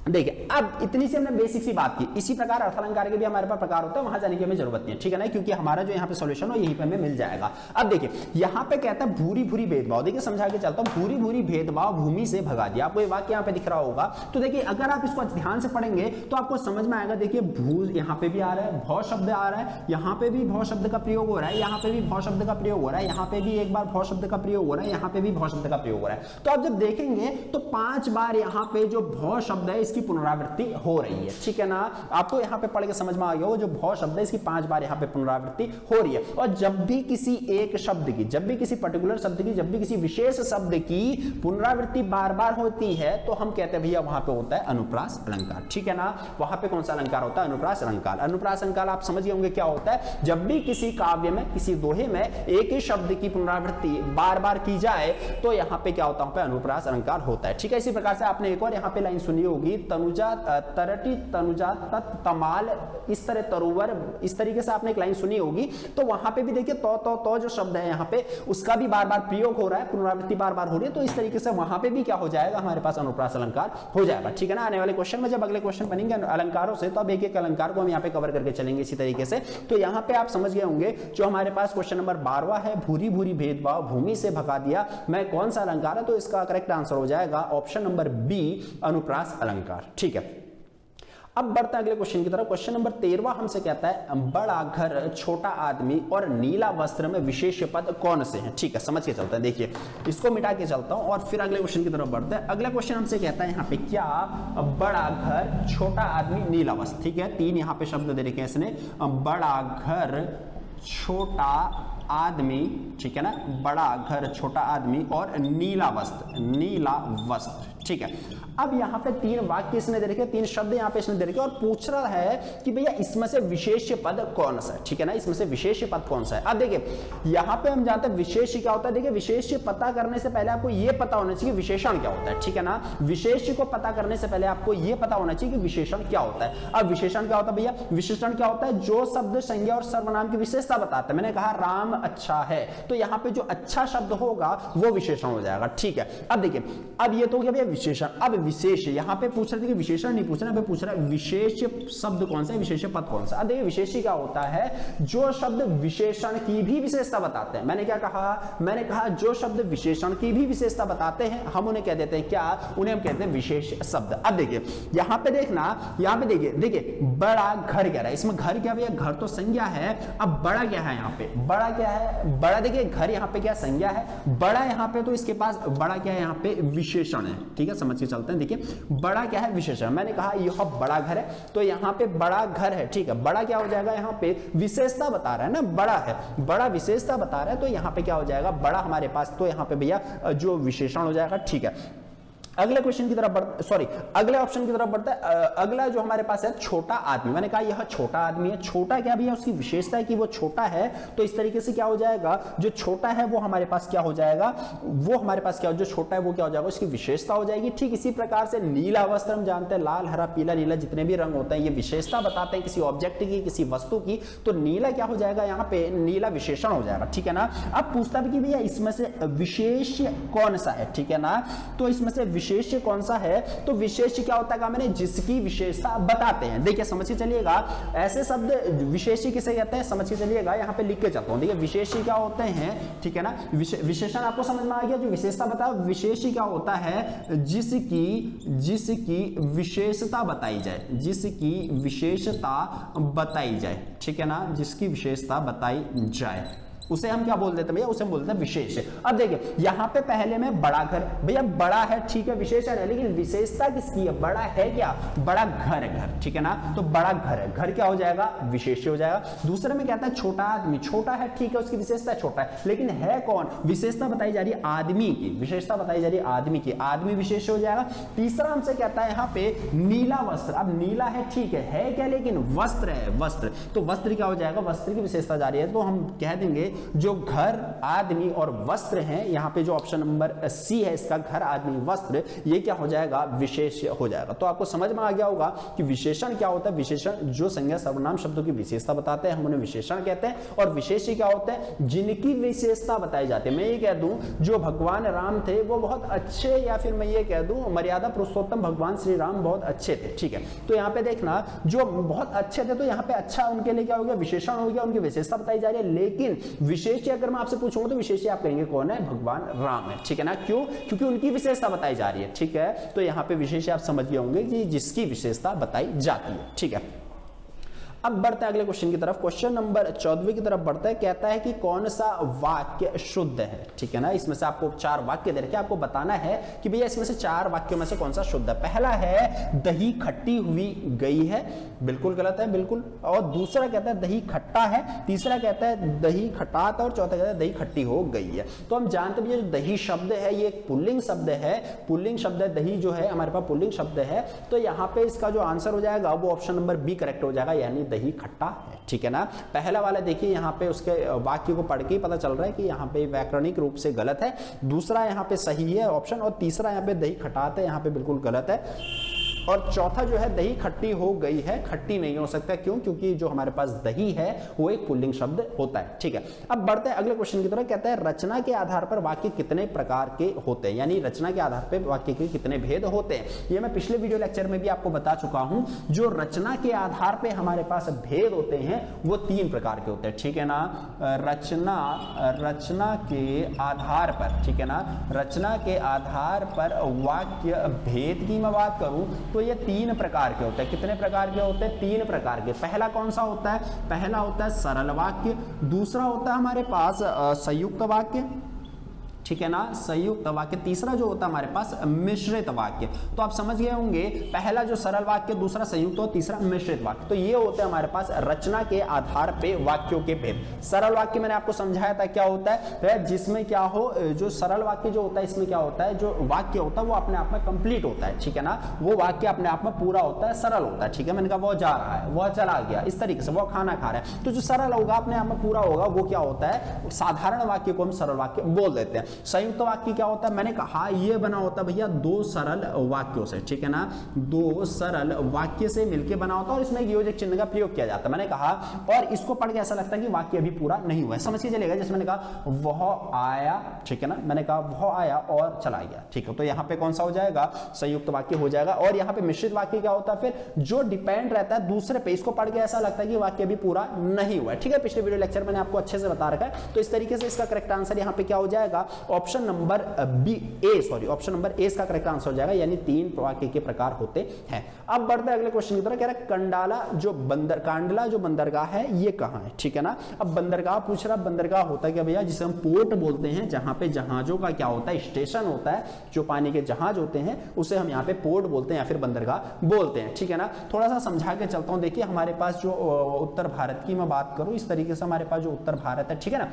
देखिए अब इतनी सी हमने बेसिक सी बात की, इसी प्रकार अर्थालंकार के भी हमारे पास प्रकार होते हैं, वहां जाने की हमें जरूरत नहीं है, ठीक है ना, क्योंकि हमारा जो यहाँ पे सॉल्यूशन है यहीं पे हमें मिल जाएगा। अब देखिए यहाँ पे कहता है भूरी भूरी भेदभाव, देखिए समझा के चलता हूं, भूरी भूरी भेदभाव भूमि से भगा दिया। आपको ये वाक्य यहाँ पे दिख रहा होगा, तो देखिए अगर आप इसको ध्यान से पढ़ेंगे तो आपको समझ में आएगा। देखिए भू यहाँ पे भी आ रहा है, भौ शब्द आ रहा है, यहाँ पे भी भौ शब्द का प्रयोग हो रहा है, यहाँ पे भी भौ शब्द का प्रयोग हो रहा है, यहाँ पे भी एक बार भौ शब्द का प्रयोग हो रहा है, यहाँ पे भी भौ शब्द का प्रयोग हो रहा है। तो आप जब देखेंगे तो 5 बार यहाँ पे जो भौ शब्द है इसकी पुनरावृत्ति हो रही है, ठीक है ना। आपको यहाँ पे पढ़ के समझ में आ गया हो, जो भौ शब्द है इसकी 5 बार यहाँ पे पुनरावृत्ति हो रही है। और जब भी किसी एक शब्द की, जब भी किसी पर्टिकुलर शब्द की, जब भी किसी विशेष शब्द की पुनरावृत्ति बार बार होती है तो हम कहते हैं भैया वहां पे होता है अनुप्रास अलंकार, ठीक है ना। वहां पे कौन सा अलंकार होता है? अनुप्रास अलंकार। अनुप्रास अलंकार आप समझ गए होंगे क्या होता है, जब भी किसी काव्य में, किसी दोहे में एक ही शब्द की पुनरावृत्ति बार बार की जाए तो यहाँ पे क्या होता है? अनुप्रास अलंकार होता है, ठीक है। इसी प्रकार से आपने एक और यहाँ पे लाइन सुनी होगी, तनुजा तरटी तनुजा तत् तमाल, इस तरह तरुवर, इस तरीके से आपने एक लाइन सुनी होगी। तो वहां पे भी देखिए तो जो शब्द है यहाँ पे उसका भी बार बार प्रयोग हो रहा है, पुनरावृत्ति बार बार हो रही है, तो इस तरीके से वहां पे भी क्या हो जाएगा? हमारे पास अनुप्रास अलंकार हो जाएगा, ठीक है ना। आने वाले क्वेश्चन में जब अगले क्वेश्चन बनेंगे अलंकारों से तो अब एक एक अलंकार को हम यहाँ पे कवर करके चलेंगे इसी तरीके से। तो यहाँ पे आप समझ गए होंगे जो हमारे पास क्वेश्चन नंबर 12वां है, भूरी भूरी भेदभाव भूमि से भगा दिया, मैं कौन सा अलंकार है? तो इसका करेक्ट आंसर हो जाएगा ऑप्शन नंबर बी, अनुप्रास अलंकार, ठीक है। अब बढ़ते हैं अगले क्वेश्चन की तरफ। क्वेश्चन नंबर 13वां हमसे कहता है बड़ा घर, छोटा आदमी और नीला वस्त्र में विशेष पद कौन से हैं? ठीक है, समझ के चलते हैं। देखिए इसको मिटा के चलता हूं और फिर अगले क्वेश्चन की तरफ बढ़ते हैं। अगला क्वेश्चन हमसे कहता है यहाँ पे क्या बड़ा घर, छोटा आदमी, नीला वस्त्र, ठीक है। 3 यहाँ पे शब्द दे रखे हैं इसने, बड़ा घर, छोटा आदमी, ठीक है ना, बड़ा घर, छोटा आदमी और नीला वस्त्र, नीला वस्त्र, ठीक है। अब यहाँ पे 3 वाक्य इसने दे रखे, 3 शब्द यहाँ पे इसने दे रखे और पूछ रहा है कि भैया इसमें से विशेष पद कौन सा है, ठीक है ना, इसमें से विशेष पद कौन सा है। अब देखिए यहाँ पे हम जानते हैं विशेष क्या होता है। देखिए विशेष पता करने से पहले आपको ये पता होना चाहिए विशेषण क्या होता है, ठीक है ना। विशेष को पता करने से पहले आपको ये पता होना चाहिए कि विशेषण क्या होता है। अब विशेषण क्या होता है भैया? विशेषण क्या होता है? जो शब्द संज्ञा और सर्वनाम की विशेषता बताते हैं। मैंने कहा राम अच्छा है, तो यहाँ पे जो अच्छा शब्द होगा वो विशेषण हो जाएगा, ठीक है। अब देखिए अब ये तो हो गया भैया विशेषण। अब विशेष यहाँ पे पूछ रहे थे कि विशेषण नहीं पूछ रहे, यहाँ पे पूछ रहा है विशेष शब्द कौन सा है, विशेष पद कौन सा। अब देखिए विशेष क्या होता है? जो शब्द विशेषण की भी विशेषता बताते हैं। मैंने क्या कहा? मैंने कहा जो शब्द विशेषण की भी विशेषता बताते हैं हम उन्हें कह देते हैं क्या? उन्हें हम कहते हैं विशेष शब्द। अब देखिए यहाँ पे देखना, यहाँ पे देखिए बड़ा घर कह रहा है, इसमें घर क्या भैया? घर तो संज्ञा है। अब बड़ा क्या है यहाँ पे? बड़ा क्या है? बड़ा देखिए घर यहाँ पे क्या संज्ञा है, बड़ा यहाँ पे तो इसके पास बड़ा क्या है? यहाँ पे विशेषण है, ठीक है, समझ के चलते हैं। देखिए बड़ा क्या है? विशेषण। मैंने कहा यह बड़ा घर है, तो यहाँ पे बड़ा घर है, ठीक है। बड़ा क्या हो जाएगा? यहाँ पे विशेषता बता रहा है ना, बड़ा है, बड़ा विशेषता बता रहा है, तो यहाँ पे क्या हो जाएगा? बड़ा हमारे पास, तो यहाँ पे भैया जो विशेषण हो जाएगा, ठीक है। अगले क्वेश्चन की तरफ अगले ऑप्शन की तरफ बढ़ता है। अगला जो हमारे पास है छोटा आदमी। मैंने कहा यह छोटा आदमी है। छोटा क्या भैया? उसकी विशेषता है कि वो छोटा है, तो इस तरीके से क्या हो जाएगा? जो छोटा है वो हमारे पास क्या हो जाएगा? वो हमारे पास क्या, जो छोटा है वो क्या हो जाएगा? उसकी विशेषता हो जाएगी। ठीक इसी प्रकार से नीला वस्त्र हम जानते हैं, लाल, हरा, पीला, नीला जितने भी रंग होते हैं ये विशेषता बताते हैं किसी ऑब्जेक्ट की, किसी वस्तु की, तो नीला क्या हो जाएगा? यहाँ पे नीला विशेषण हो जाएगा, ठीक है ना। अब पूछता भी कि भैया इसमें से विशेष कौन सा है, ठीक है ना। तो इसमें से विशेष कौन सा है? तो विशेष क्या होता है? कहा मैंने जिसकी विशेषता बताते हैं। देखिए समझ के चलिएगा, ऐसे शब्द विशेष किसे कहते हैं समझ के चलिएगा, यहाँ पे लिख के चलता हूं। देखिए विशेष क्या होते हैं, ठीक है ना। विशेषण आपको समझ में आ गया, जो विशेषता बताओ। विशेष क्या होता है? जिसकी विशेषता बताई जाए, जिसकी विशेषता बताई जाए, ठीक है ना, जिसकी विशेषता बताई जाए, उसे हम क्या बोल देते हैं भैया, उसे हम बोलते हैं विशेष। अब देखिए यहां पे पहले में बड़ा घर, भैया बड़ा है ठीक है, विशेषण है, लेकिन विशेषता किसकी है, बड़ा है क्या, बड़ा घर है, घर ठीक है ना, तो बड़ा घर है, घर क्या हो जाएगा, विशेष हो जाएगा। दूसरे में कहता है छोटा आदमी, छोटा है ठीक है, उसकी विशेषता छोटा है, लेकिन है कौन, विशेषता बताई जा रही है आदमी की, विशेषता बताई जा रही है आदमी की, आदमी विशेष हो जाएगा। तीसरा हमसे कहता है यहाँ पे नीला वस्त्र, अब नीला है ठीक है क्या, लेकिन वस्त्र है, वस्त्र, तो वस्त्र क्या हो जाएगा, वस्त्र की विशेषता जा रही है, तो हम कह देंगे जो घर, आदमी और वस्त्र हैं, यहाँ पे जो ऑप्शन नंबर सी है इसका, घर, आदमी, वस्त्र, ये क्या हो जाएगा, विशेष हो जाएगा। तो आपको समझ में आ गया होगा कि विशेषण क्या होता है, विशेषण जो संज्ञा सर्वनाम शब्दों की विशेषता बताते हैं हम उन्हें विशेषण कहते हैं, और विशेष्य क्या होते हैं, जिनकी विशेषता बताई जाती है। मैं ये कह दूं जो भगवान राम थे वो बहुत अच्छे, या फिर मैं ये कह दूं मर्यादा पुरुषोत्तम भगवान श्री राम बहुत अच्छे थे, ठीक है। तो यहाँ पे देखना जो बहुत अच्छे थे, तो यहाँ पे अच्छा उनके लिए क्या हो गया, विशेषण हो गया, उनकी विशेषता बताई जा रही है। लेकिन विशेष्य अगर मैं आपसे पूछूंगा तो विशेष्य आप कहेंगे कौन है, भगवान राम है, ठीक है ना, क्यों, क्योंकि उनकी विशेषता बताई जा रही है, ठीक है। तो यहाँ पे विशेष्य आप समझ गए होंगे कि जिसकी विशेषता बताई जाती है, ठीक है। अब बढ़ते हैं अगले क्वेश्चन की तरफ, क्वेश्चन नंबर 14 की तरफ बढ़ते हैं। कहता है कि कौन सा वाक्य शुद्ध है, ठीक है ना, इसमें से आपको 4 वाक्य दे रखे, आपको बताना है कि भैया इसमें से 4 वाक्यों में से कौन सा शुद्ध है। पहला है दही खट्टी हुई गई है, बिल्कुल गलत है, बिल्कुल। और दूसरा कहता है दही खट्टा है, तीसरा कहता है दही खटात, और चौथा कहता है दही खट्टी हो गई है। तो हम जानते हैं जो दही शब्द है ये एक पुल्लिंग शब्द है, पुल्लिंग शब्द है, दही जो है हमारे पास पुल्लिंग शब्द है, तो यहाँ पे इसका जो आंसर हो जाएगा वो ऑप्शन नंबर बी करेक्ट हो जाएगा, यानी दही खट्टा है, ठीक है ना। पहला वाला देखिए यहाँ पे उसके वाक्य को पढ़ के ही पता चल रहा है कि यहाँ पे व्याकरणिक रूप से गलत है, दूसरा यहाँ पे सही है ऑप्शन, और तीसरा यहाँ पे दही खटात है, यहाँ पे बिल्कुल गलत है, और चौथा जो है दही खट्टी हो गई है, खट्टी नहीं हो सकता, क्यों, क्योंकि जो हमारे पास दही है वो एक पुल्लिंग शब्द होता है, ठीक है। अब बढ़ते हैं अगले क्वेश्चन की तरफ। कहता है रचना के आधार पर वाक्य कितने प्रकार के होते हैं, यानी रचना के आधार पर वाक्य के कितने भेद होते हैं। ये मैं पिछले वीडियो लेक्चर में भी आपको बता चुका हूं, जो रचना के आधार पर हमारे पास भेद होते हैं वो 3 प्रकार के होते हैं, ठीक है ना। रचना के आधार पर, ठीक है ना, रचना के आधार पर वाक्य भेद की मैं बात करूं तो ये 3 प्रकार के होते हैं। कितने प्रकार के होते हैं, 3 प्रकार के। पहला कौन सा होता है, पहला होता है सरल वाक्य, दूसरा होता है हमारे पास संयुक्त वाक्य, ठीक है ना, संयुक्त वाक्य, तीसरा जो होता है हमारे पास मिश्रित वाक्य। तो आप समझ गए होंगे, पहला जो सरल वाक्य, दूसरा संयुक्त और तीसरा मिश्रित वाक्य। तो ये होते हैं हमारे पास रचना के आधार पे वाक्यों के भेद। सरल वाक्य मैंने आपको समझाया था क्या होता है, जिसमें क्या हो, जो सरल वाक्य जो होता है इसमें क्या होता है, जो वाक्य होता है वो अपने आप में कंप्लीट होता है, ठीक है ना, वो वाक्य अपने आप में पूरा होता है, सरल होता है, ठीक है। मैंने कहा वो जा रहा है, वो चला गया, इस तरीके से वो खाना खा रहा है, तो जो सरल होगा अपने आप में पूरा होगा वो क्या होता है, साधारण वाक्य को हम सरल वाक्य बोल देते हैं। संयुक्त वाक्य क्या होता है, मैंने कहा ये बना होता है भैया 2 सरल वाक्यों से, ठीक है ना, 2 सरल वाक्य से मिलकर बना होता है, और इसमें योजक चिन्ह का प्रयोग किया जाता है। मैंने कहा, और इसको पढ़ के ऐसा लगता है कि वाक्य अभी पूरा नहीं हुआ है, समझ के चलेगा। जैसे मैंने कहा वह आया, ठीक है ना, मैंने कहा वह आया और चला गया, ठीक है, तो यहाँ पे कौन सा हो जाएगा, संयुक्त वाक्य हो जाएगा। और यहाँ पे मिश्रित वाक्य क्या होता है, फिर जो डिपेंड रहता है दूसरे पे, इसको पढ़ के ऐसा लगता है कि वाक्य अभी पूरा नहीं हुआ है, ठीक है। पिछले वीडियो लेक्चर मैंने आपको अच्छे से बता रखा है, तो इस तरीके से इसका करेक्ट आंसर यहाँ पे क्या हो जाएगा, option number B, option number A इसका करेक्ट आंसर हो जाएगा, यानी 3 वाक्य के प्रकार होते हैं। अब बढ़ते हैं अगले क्वेश्चन की तरफ। कह रहा है कांडला जो बंदरगाह है ये कहाँ है, ठीक है ना। अब बंदरगाह पूछ रहा, बंदरगाह होता है क्या भैया, जिसे हम पोर्ट बोलते हैं, जहां पे जहाजों का क्या होता है, स्टेशन होता है, जो पानी के जहाज होते हैं उसे हम यहाँ पे पोर्ट बोलते हैं या फिर बंदरगाह बोलते हैं, ठीक है ना। थोड़ा सा समझा के चलता हूँ। देखिए हमारे पास जो उत्तर भारत की मैं बात करूँ, इस तरीके से हमारे पास जो उत्तर भारत है, ठीक है ना,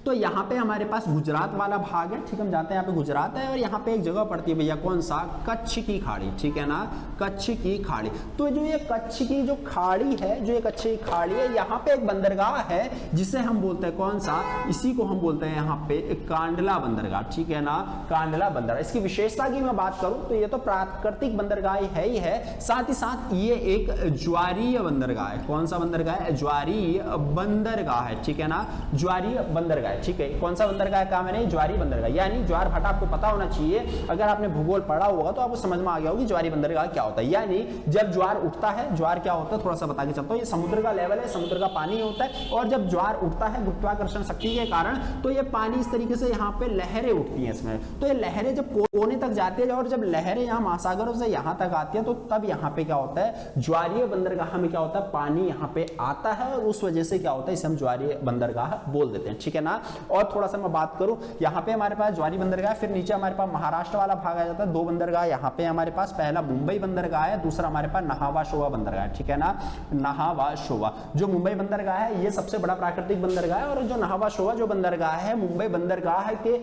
तो यहाँ पे हमारे पास गुजरात वाला भाग है, ठीक, हम जानते हैं यहाँ पे गुजरात है, और यहाँ पे एक जगह पड़ती है भैया कौन सा, कच्छ की खाड़ी, ठीक है ना, कच्छ की खाड़ी। तो जो ये कच्छ की जो खाड़ी है, जो ये कच्छ की खाड़ी है, यहाँ पे एक बंदरगाह है जिसे हम बोलते हैं कौन सा, इसी को हम बोलते हैं यहाँ पे कांडला बंदरगाह, ठीक है ना, कांडला बंदरगाह। इसकी विशेषता की मैं बात करूं तो ये तो प्राकृतिक बंदरगाह है ही है, साथ ही साथ ये एक ज्वारीय बंदरगाह है। कौन सा बंदरगाह है, ज्वारीय बंदरगाह है, ठीक है ना, ज्वारीय बंदरगाह। बंदरगाह है, ठीक है। कौन सा बंदरगाह का मैंने, ज्वारी बंदरगाह, यानी ज्वार भाटा आपको पता होना चाहिए, अगर आपने भूगोल पढ़ा होगा तो आपको समझ में आ गया होगा कि ज्वारी बंदरगाह क्या होता है। यानी जब ज्वार उठता है, ज्वार क्या होता है थोड़ा सा बता के चलता हूँ, ये समुद्र का लेवल है, समुद्र का पानी होता है, और जब ज्वार उठता है गुरुत्वाकर्षण शक्ति के कारण, तो ये पानी इस तरीके से यहाँ पे लहरें उठती हैं इसमें, तो ये लहरें जब कोने तक जाती है और जब लहरें यहाँ महासागरों से यहाँ तक आती है, तो तब यहाँ पे क्या होता है, ज्वारीय बंदरगाह में क्या होता है, पानी यहाँ पे आता है, और उस वजह से क्या होता है, इसे हम ज्वारीय बंदरगाह बोल देते हैं, ठीक है ना। और थोड़ा सा मैं बात करूं, यहाँ पे हमारे पास ज्वारी बंदरगाह, फिर नीचे हमारे पास महाराष्ट्र वाला भाग आ जाता है, दो बंदरगाह यहाँ पे हमारे पास, पहला मुंबई बंदरगाह है, दूसरा हमारे पास नाहवा शोवा बंदरगाह है, ठीक है ना। नाहवा शोवा जो मुंबई बंदरगाह है ये सबसे बड़ा प्राकृतिक बंदरगाह है, और जो नाहवा शोवा जो बंदरगाह है मुंबई बंदरगाह के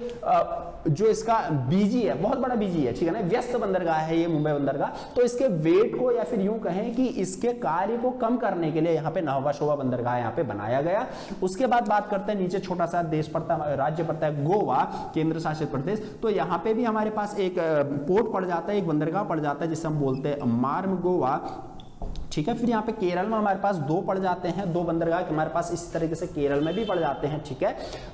जो इसका बीजी है, बहुत बड़ा बीजी है, ठीक है ना, व्यस्त बंदरगाह है ये मुंबई बंदरगाह, तो इसके वेट को या फिर यूं कहें कि इसके कार्य को कम करने के लिए यहाँ पे नाहवा शोवा बंदरगाह यहाँ पे बनाया गया। उसके बाद बात करते हैं, नीचे छोटा सा देश पड़ता है, राज्य पड़ता है गोवा, केंद्र शासित प्रदेश, तो यहाँ पे भी हमारे पास एक पोर्ट पड़ जाता है, एक बंदरगाह पड़ जाता है जिसे हम बोलते हैं मार्म गोवा, ठीक है। फिर यहाँ पे केरल में हमारे पास दो पड़ जाते हैं, दो बंदरगाह हमारे पास इसी तरीके से केरल में भी पड़ जाते हैं, ठीक है।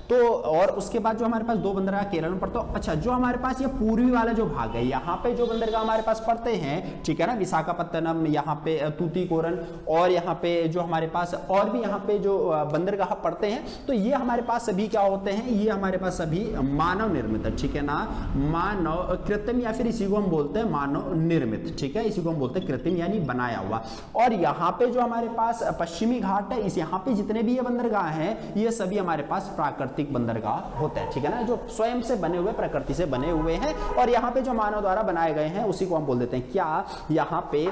तो और उसके बाद जो हमारे पास दो बंदरगाह केरल में पड़ते हैं। अच्छा, जो हमारे पास ये पूर्वी वाला जो भाग है, यहाँ पे जो बंदरगाह हमारे पास पड़ते हैं, ठीक है ना, विशाखापत्तनम, यहाँ पे तूतीकोरन, और यहाँ पे जो हमारे पास और भी यहाँ पे जो बंदरगाह पड़ते हैं, तो ये हमारे पास सभी क्या होते हैं, ये हमारे पास सभी मानव निर्मित है, ठीक है ना, मानव कृत्रिम, या फिर इसी को हम बोलते हैं मानव निर्मित, ठीक है, इसी को हम बोलते हैं कृत्रिम यानी बनाया हुआ। और यहाँ पे जो हमारे पास पश्चिमी घाट है, इस यहाँ पे जितने भी ये बंदरगाह हैं, ये सभी हमारे पास प्राकृतिक बंदरगाह होते हैं, ठीक है ना, जो स्वयं से बने हुए, प्रकृति से बने हुए हैं, और यहाँ पे जो मानव द्वारा बनाए गए हैं उसी को हम बोल देते हैं क्या, यहाँ पे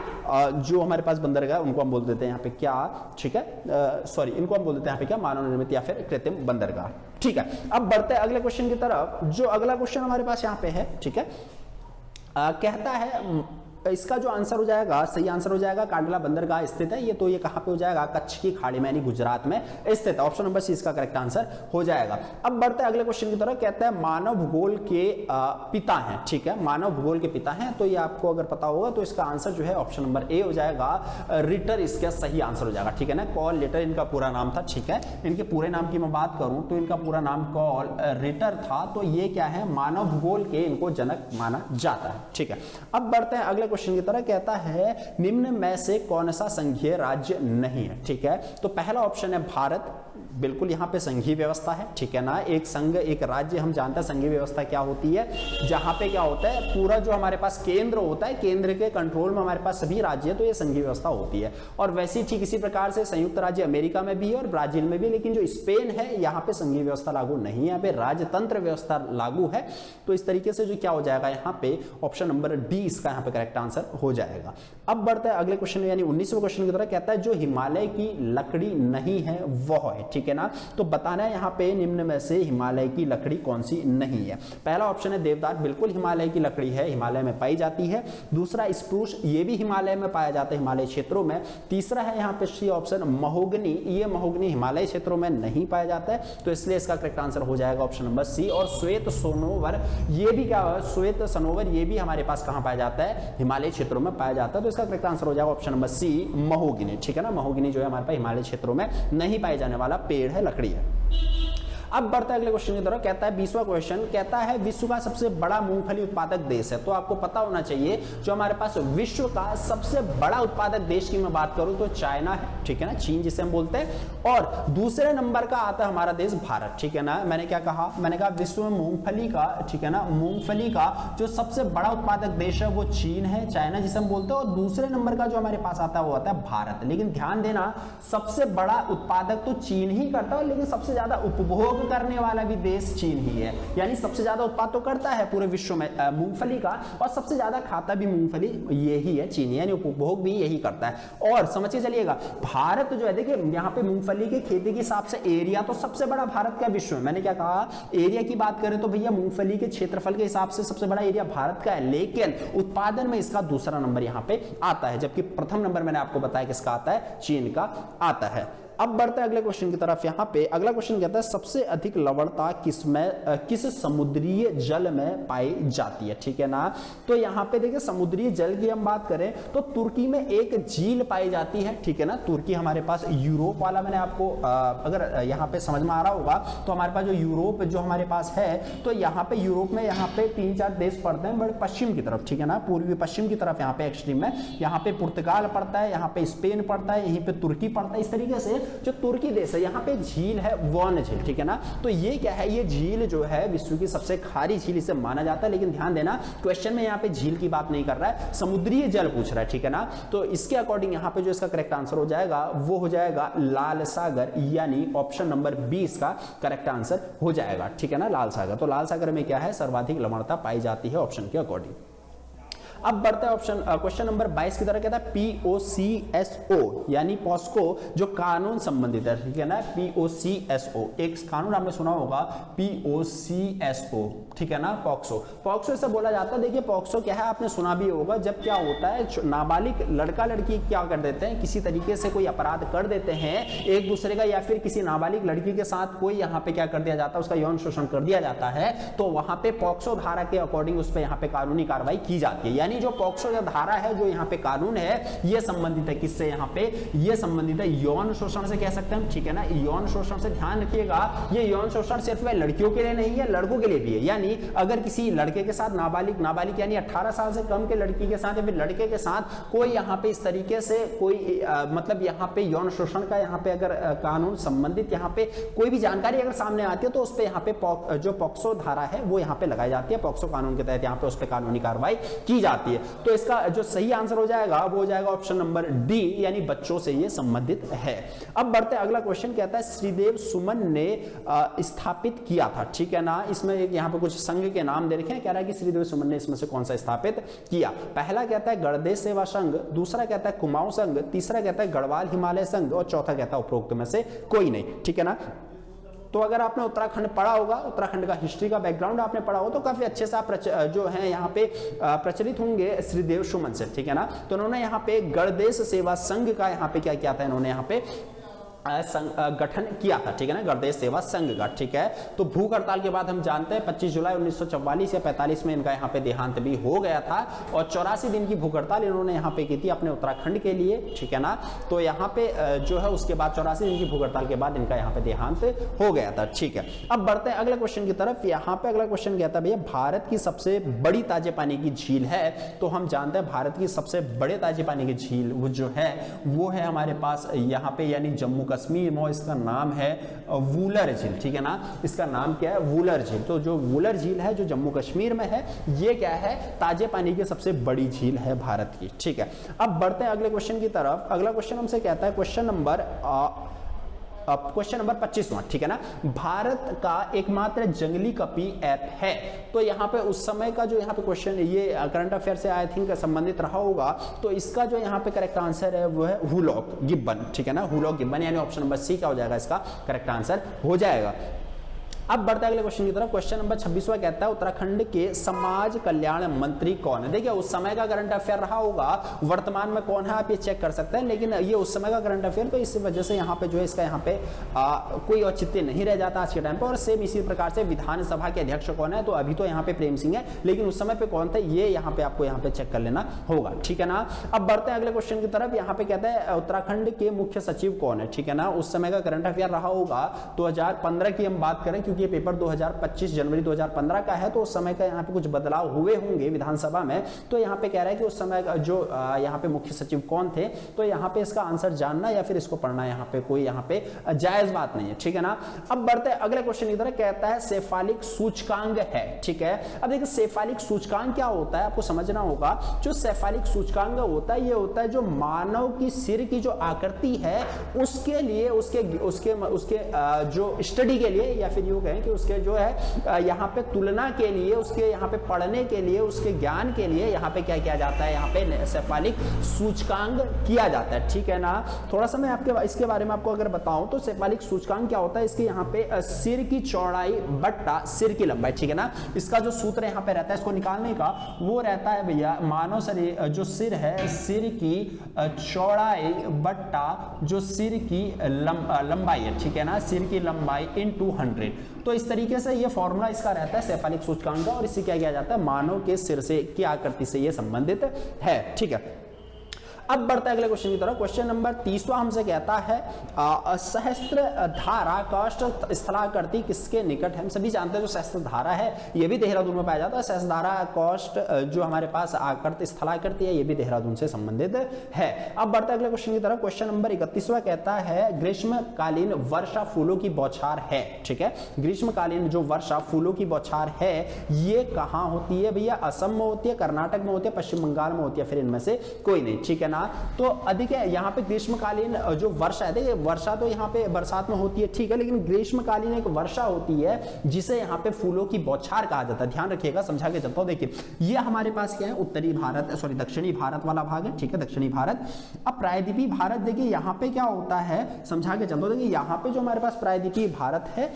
जो हमारे पास बंदरगाह उनको हम बोल देते हैं यहाँ पे क्या, ठीक है, सॉरी, इनको हम बोल देते हैं यहाँ पे क्या, मानव निर्मित या फिर कृत्रिम बंदरगाह, ठीक है। अब बढ़ते हैं अगले क्वेश्चन की तरफ। जो अगला क्वेश्चन हमारे पास यहाँ पे है, ठीक है, कहता है इसका जो आंसर हो जाएगा, सही आंसर हो जाएगा, कांडला बंदरगाह स्थित है, ये तो ये कहां पे हो जाएगा, कच्छ की खाड़ी में यानी गुजरात में स्थित है। ऑप्शन नंबर सी इसका करेक्ट आंसर हो जाएगा। अब बढ़ते हैं अगले क्वेश्चन की तरफ। कहता है मानव भूगोल के पिता हैं, ठीक है, मानव भूगोल के पिता हैं, तो ये आपको अगर पता होगा तो इसका आंसर जो है ऑप्शन नंबर ए हो जाएगा, रिटर इसका सही आंसर हो जाएगा, ठीक है ना। कॉल लेटर इनका पूरा नाम था, ठीक है। इनके पूरे नाम की मैं बात करूं तो इनका पूरा नाम कॉल रिटर था, तो ये क्या है, मानव भूगोल के इनको जनक माना जाता है, ठीक है। अब बढ़ते हैं अगले क्वेश्चन की तरह। कहता है निम्न में से कौन सा संघीय राज्य नहीं है, ठीक है। तो पहला ऑप्शन है भारत, बिल्कुल यहाँ पे संघीय व्यवस्था है, ठीक है ना, एक संघ एक राज्य, हम जानते हैं संघीय व्यवस्था क्या होती है, जहां पे क्या होता है, पूरा जो हमारे पास केंद्र होता है, केंद्र के कंट्रोल में हमारे पास सभी राज्य है, तो ये संघीय व्यवस्था होती है। और वैसे ठीक इसी प्रकार से संयुक्त राज्य अमेरिका में भी है और ब्राजील में भी, लेकिन जो स्पेन है यहाँ पे संघीय व्यवस्था लागू नहीं है, यहाँ पे राजतंत्र व्यवस्था लागू है। तो इस तरीके से जो क्या हो जाएगा यहाँ पे ऑप्शन नंबर डी इसका यहाँ पे करेक्ट आंसर हो जाएगा। अब बढ़ता है अगले क्वेश्चन यानी 19वें क्वेश्चन की तरह। कहता है जो हिमालय की लकड़ी नहीं है वह है, ठीक है ना। तो बताना है यहाँ पे निम्न में से हिमालय की लकड़ी कौन सी नहीं है। पहला ऑप्शन है देवदार, बिल्कुल हिमालय की लकड़ी है, हिमालय में पाई जाती है। दूसरा स्प्रूस, ये भी हिमालय में पाया जाता है, हिमालय क्षेत्रों में। तीसरा है यहाँ पे सी ऑप्शन महोगनी, ये महोगनी हिमालय क्षेत्रों में नहीं पाया जाता है, तो इसलिए इसका करेक्ट आंसर हो जाएगा ऑप्शन नंबर सी। और श्वेत सनोवर, ये भी क्या है, श्वेत सनोवर ये भी हमारे पास कहाँ पाया जाता है, हिमालय क्षेत्रों में पाया जाता है, तो इसका करेक्ट आंसर हो जाएगा ऑप्शन नंबर सी महोगनी, ठीक है ना। महोगनी जो है हमारे पास हिमालय क्षेत्रों में नहीं पाए जाने वाला पेड़ है, लकड़ी है। अब बढ़ता है अगले क्वेश्चन की तरफ। कहता है 20वां क्वेश्चन, कहता है विश्व का सबसे बड़ा मूंगफली उत्पादक देश है। तो आपको पता होना चाहिए जो हमारे पास विश्व का सबसे बड़ा उत्पादक देश की मैं बात करूं तो चाइना है, ठीक है ना, चीन जिसे हम बोलते हैं। और दूसरे नंबर का आता है हमारा देश भारत, ठीक है ना। मैंने क्या कहा, मैंने कहा विश्व में मूंगफली का, ठीक है ना, मूंगफली का जो सबसे बड़ा उत्पादक देश है वो चीन है, चाइना जिसे हम बोलते हैं। और दूसरे नंबर का जो हमारे पास आता है वो आता है भारत। लेकिन ध्यान देना, सबसे बड़ा उत्पादक तो चीन ही करता है, लेकिन सबसे ज्यादा उपभोग करने वाला भी देश चीन ही है। यानी सबसे ज्यादा उत्पाद तो करता है पूरे विश्व में मूंगफली का, और सबसे ज्यादा खाता भी मूंगफली यही है, चीन, यानी उपभोग भी यही करता है। और समझ के चलिएगा, भारत जो है, देखिए यहाँ पे मूंगफली की खेती के हिसाब से एरिया तो सबसे बड़ा भारत का विश्व में, मैंने क्या कहा, एरिया की बात करें तो भैया मूंगफली के क्षेत्रफल के हिसाब से सबसे बड़ा एरिया भारत का है, लेकिन उत्पादन में इसका दूसरा नंबर यहाँ पे आता है, जबकि प्रथम नंबर मैंने आपको बताया किसका आता है, चीन का आता है। अब बढ़ते हैं अगले क्वेश्चन की तरफ। यहाँ पे अगला क्वेश्चन कहता है सबसे अधिक लवणता किस समुद्रीय जल में पाई जाती है, ठीक है ना। तो यहाँ पे देखिए समुद्रीय जल की हम बात करें तो तुर्की में एक झील पाई जाती है, ठीक है ना। तुर्की हमारे पास यूरोप वाला, मैंने आपको अगर यहाँ पे समझ में आ रहा होगा तो हमारे पास जो यूरोप जो हमारे पास है, तो यहाँ पे यूरोप में यहाँ पे 3-4 देश पड़ते हैं बड़े पश्चिम की तरफ, ठीक है ना, पूर्वी पश्चिम की तरफ यहाँ पे एक्सट्रीम में। यहाँ पे पुर्तगाल पड़ता है, यहाँ पे स्पेन पड़ता है, यहीं पे तुर्की पड़ता है। इस तरीके से जो तुर्की देश है यहाँ पे झील है वॉन झील, ठीक है ना। तो ये क्या है, ये झील जो है विश्व की सबसे खारी झील इसे माना जाता है। लेकिन ध्यान देना क्वेश्चन में यहाँ पे झील की बात नहीं कर रहा है, समुद्रीय जल पूछ रहा है, ठीक है ना। तो इसके अकॉर्डिंग यहाँ पे जो इसका करेक्ट आंसर हो जाएगा वो हो जाएगा लाल सागर, यानी ऑप्शन नंबर 20 का करेक्ट आंसर हो जाएगा, ठीक है ना, लाल सागर। तो लाल सागर में क्या है, सर्वाधिक लवणता पाई जाती है ऑप्शन के अकॉर्डिंग। अब बढ़ता है ऑप्शन क्वेश्चन नंबर 22 की तरह, कहता है POCSO यानी पॉस्को जो कानून संबंधित है, ठीक है ना। POCSO एक कानून आपने सुना होगा, POCSO, ठीक है ना, पॉक्सो इसे बोला जाता है। देखिए पॉक्सो क्या है, आपने सुना भी होगा, जब क्या होता है नाबालिग लड़का लड़की क्या कर देते हैं, किसी तरीके से कोई अपराध कर देते हैं एक दूसरे का, या फिर किसी नाबालिग लड़की के साथ कोई यहाँ पे क्या कर दिया जाता है, उसका यौन शोषण कर दिया जाता है, तो वहां पे पॉक्सो धारा के अकॉर्डिंग उस पर यहाँ पे कानूनी कार्रवाई की जाती है। यानी जो पॉक्सो धारा है, जो यहाँ पे कानून है, ये संबंधित है किससे, यहाँ पे ये संबंधित है यौन शोषण से, कह सकते हैं, ठीक है ना। यौन शोषण से ध्यान रखिएगा, ये यौन शोषण सिर्फ लड़कियों के लिए नहीं है, लड़कों के लिए भी है। यानी अगर किसी लड़के के साथ नाबालिग यानी 18 साल से कम के लड़की के साथ या फिर लड़के के साथ कोई यहाँ पे इस तरीके से कोई मतलब यहाँ पे यौन शोषण का यहाँ पे अगर कानून संबंधित यहाँ पे कोई भी जानकारी अगर सामने आती है, तो उस पे यहाँ पे जो पॉक्सो धारा है वो यहाँ पे लगाई जाती है, पॉक्सो कानून के तहत यहाँ पे उस पे कानूनी कार्रवाई की जाती है। तो इसका जो सही आंसर हो जाएगा वो हो जाएगा ऑप्शन नंबर डी, यानी बच्चों से ये संबंधित है। अब बढ़ते अगला क्वेश्चन, कहता है श्रीदेव सुमन ने स्थापित किया था, ठीक है ना। इसमें एक यहाँ पे कुछ संघ के नाम दे रखे हैं, कह रहा है कि श्रीदेव सुमन ने इसमें से कौन सा स्थापित किया। पहला कहता है गणदेश सेवा संघ, दूसरा कहता है कुमाऊं संघ, तीसरा कहता है गढ़वाल हिमालय संघ और चौथा कहता है उपरोक्त में से कोई नहीं, ठीक है ना। तो अगर आपने उत्तराखंड पढ़ा होगा, उत्तराखंड का हिस्ट्री का बैकग्राउंड आपने पढ़ा हो, तो काफी अच्छे से आप जो है यहाँ पे प्रचलित होंगे श्रीदेव सुमन से, ठीक है ना। तो उन्होंने यहाँ पे गणदेश सेवा संघ का यहाँ पे क्या किया था, इन्होंने यहाँ पे गठन किया था, ठीक है ना, गणदेश सेवा संघ का, ठीक है। तो भूख हड़ताल के बाद हम जानते हैं 25 जुलाई 1944 या 45 में इनका यहाँ पे देहांत भी हो गया था, और 84 दिन की भूख हड़ताल इन्होंने यहाँ पे की थी अपने उत्तराखंड के लिए, ठीक है ना। तो यहाँ पे जो है उसके बाद 84 दिन की भूख हड़ताल के बाद इनका यहाँ पे देहांत हो गया था, ठीक है। अब बढ़ते हैं अगले क्वेश्चन की तरफ। यहाँ पे अगला क्वेश्चन कहता है भैया भारत की सबसे बड़ी ताजे पानी की झील है, तो हम जानते हैं भारत की सबसे बड़े ताजे पानी की झील वो जो है वो है हमारे पास यहाँ पे, यानी जम्मू कश्मीर में, इसका नाम है वूलर झील, ठीक है ना। इसका नाम क्या है, वूलर झील। तो जो वूलर झील है जो जम्मू कश्मीर में है, ये क्या है, ताजे पानी की सबसे बड़ी झील है भारत की, ठीक है। अब बढ़ते हैं अगले क्वेश्चन की तरफ। अगला क्वेश्चन हमसे कहता है क्वेश्चन नंबर 25वां, ठीक है ना। भारत का एकमात्र जंगली कपी ऐप है, तो यहाँ पे उस समय का जो यहाँ पे क्वेश्चन ये करंट अफेयर से आई थिंक संबंधित रहा होगा, तो इसका जो यहाँ पे करेक्ट आंसर है वो है हुलॉक गिब्बन, ठीक है ना, हुलॉक गिब्बन, यानी ऑप्शन नंबर सी क्या हो जाएगा, इसका करेक्ट आंसर हो जाएगा। अब बढ़ते अगले क्वेश्चन की तरफ। क्वेश्चन नंबर 26वां कहता है उत्तराखंड के समाज कल्याण मंत्री कौन है। देखिए उस समय का करंट अफेयर रहा होगा, वर्तमान में कौन है आप ये चेक कर सकते हैं, लेकिन ये उस समय का करंट अफेयर, तो इस वजह से यहाँ पे जो है इसका यहाँ पे कोई औचित्य नहीं रह जाता आज के टाइम पे। और सेम इसी प्रकार से विधानसभा के अध्यक्ष कौन है, तो अभी तो यहाँ पे प्रेम सिंह है, लेकिन उस समय पे कौन थे ये यहाँ पे आपको यहाँ पे चेक कर लेना होगा, ठीक है ना। अब बढ़ते हैं अगले क्वेश्चन की तरफ। यहाँ पे कहता है उत्तराखंड के मुख्य सचिव कौन है, ठीक है ना। उस समय का करंट अफेयर रहा होगा 2015 की हम बात करें, क्योंकि ये पेपर 2025 जनवरी 2015 का है, तो उस समय का यहाँ पे कुछ बदलाव हुए होंगे विधानसभा में। तो यहाँ पे कह रहा है कि उस समय का जो यहाँ पे मुख्य सचिव कौन थे, तो यहाँ पे इसका आंसर जानना या फिर इसको पढ़ना यहाँ पे कोई यहाँ पे जायज बात नहीं है, ठीक है ना। अब बढ़ते अगले क्वेश्चन की तरफ। कहता है सेफालिक सूचकांक है, ठीक है। अब देखिए सेफालिक सूचकांक क्या होता है आपको समझना होगा। जो सेफालिक सूचकांक होता है ये होता है जो मानव की सिर की जो आकृति है उसके लिए उसके जो स्टडी के लिए, या फिर यूं बोलते हैं कि उसके जो है यहाँ पे तुलना के लिए, उसके यहाँ पे पढ़ने के लिए, उसके ज्ञान के लिए यहाँ पे क्या किया जाता है, यहाँ पे सेफालिक सूचकांक किया जाता है, ठीक है ना। थोड़ा सा मैं आपके इसके बारे में आपको अगर बताऊं तो सेफालिक सूचकांक क्या होता है, इसके यहाँ पे सिर की चौड़ाई बट्टा सिर की लंबाई, ठीक है ना। इसका जो सूत्र यहाँ पे रहता है इसको निकालने का, वो रहता है भैया मानव शरीर जो सिर है, सिर की चौड़ाई बट्टा जो सिर की लंबाई है, ठीक है ना, सिर की लंबाई इनटू 100। तो इस तरीके से ये फॉर्मूला इसका रहता है सेफालिक सूचकांक का, और इससे क्या किया जाता है, मानव के सिर से की आकृति से ये संबंधित है, ठीक है। अब बढ़ता है अगले क्वेश्चन की तरफ। क्वेश्चन नंबर 30वां हमसे कहता है सहस्त्र धारा कौष्ट स्थलाकृति किसके निकट है। हम सभी जानते हैं जो सहस्त्र धारा है ये भी देहरादून में पाया जाता है। सहस्त्र धारा कौष्ट जो हमारे पास आकृति स्थलाकृति है ये भी देहरादून से संबंधित है। अब बढ़ता है अगले क्वेश्चन की तरफ। क्वेश्चन नंबर 31वां कहता है ग्रीष्मकालीन वर्षा फूलों की बौछार है, ठीक है। ग्रीष्मकालीन जो वर्षा फूलों की बौछार है ये कहाँ होती है भैया, असम में होती है, कर्नाटक में होती है, पश्चिम बंगाल में होती है, फिर इनमें से कोई नहीं, ठीक है ना। तो अधिक है यहाँ पे ग्रीष्मकालीन जो वर्षा है, देखिए वर्षा तो यहाँ पे बरसात में होती है, ठीक है, लेकिन ग्रीष्मकालीन एक वर्षा होती है जिसे यहाँ पे फूलों की बौछार कहा जाता है। ध्यान रखिएगा, समझा के चलता हूं। देखिए ये हमारे पास क्या है, उत्तरी भारत, सॉरी दक्षिणी भारत वाला भाग है, ठीक है, दक्षिणी भारत। अब प्रायद्वीपीय भारत देखिए यहाँ पे क्या होता है, समझा के चलता हूं। देखिए यहाँ पे जो हमारे पास प्रायद्वीपीय भारत है,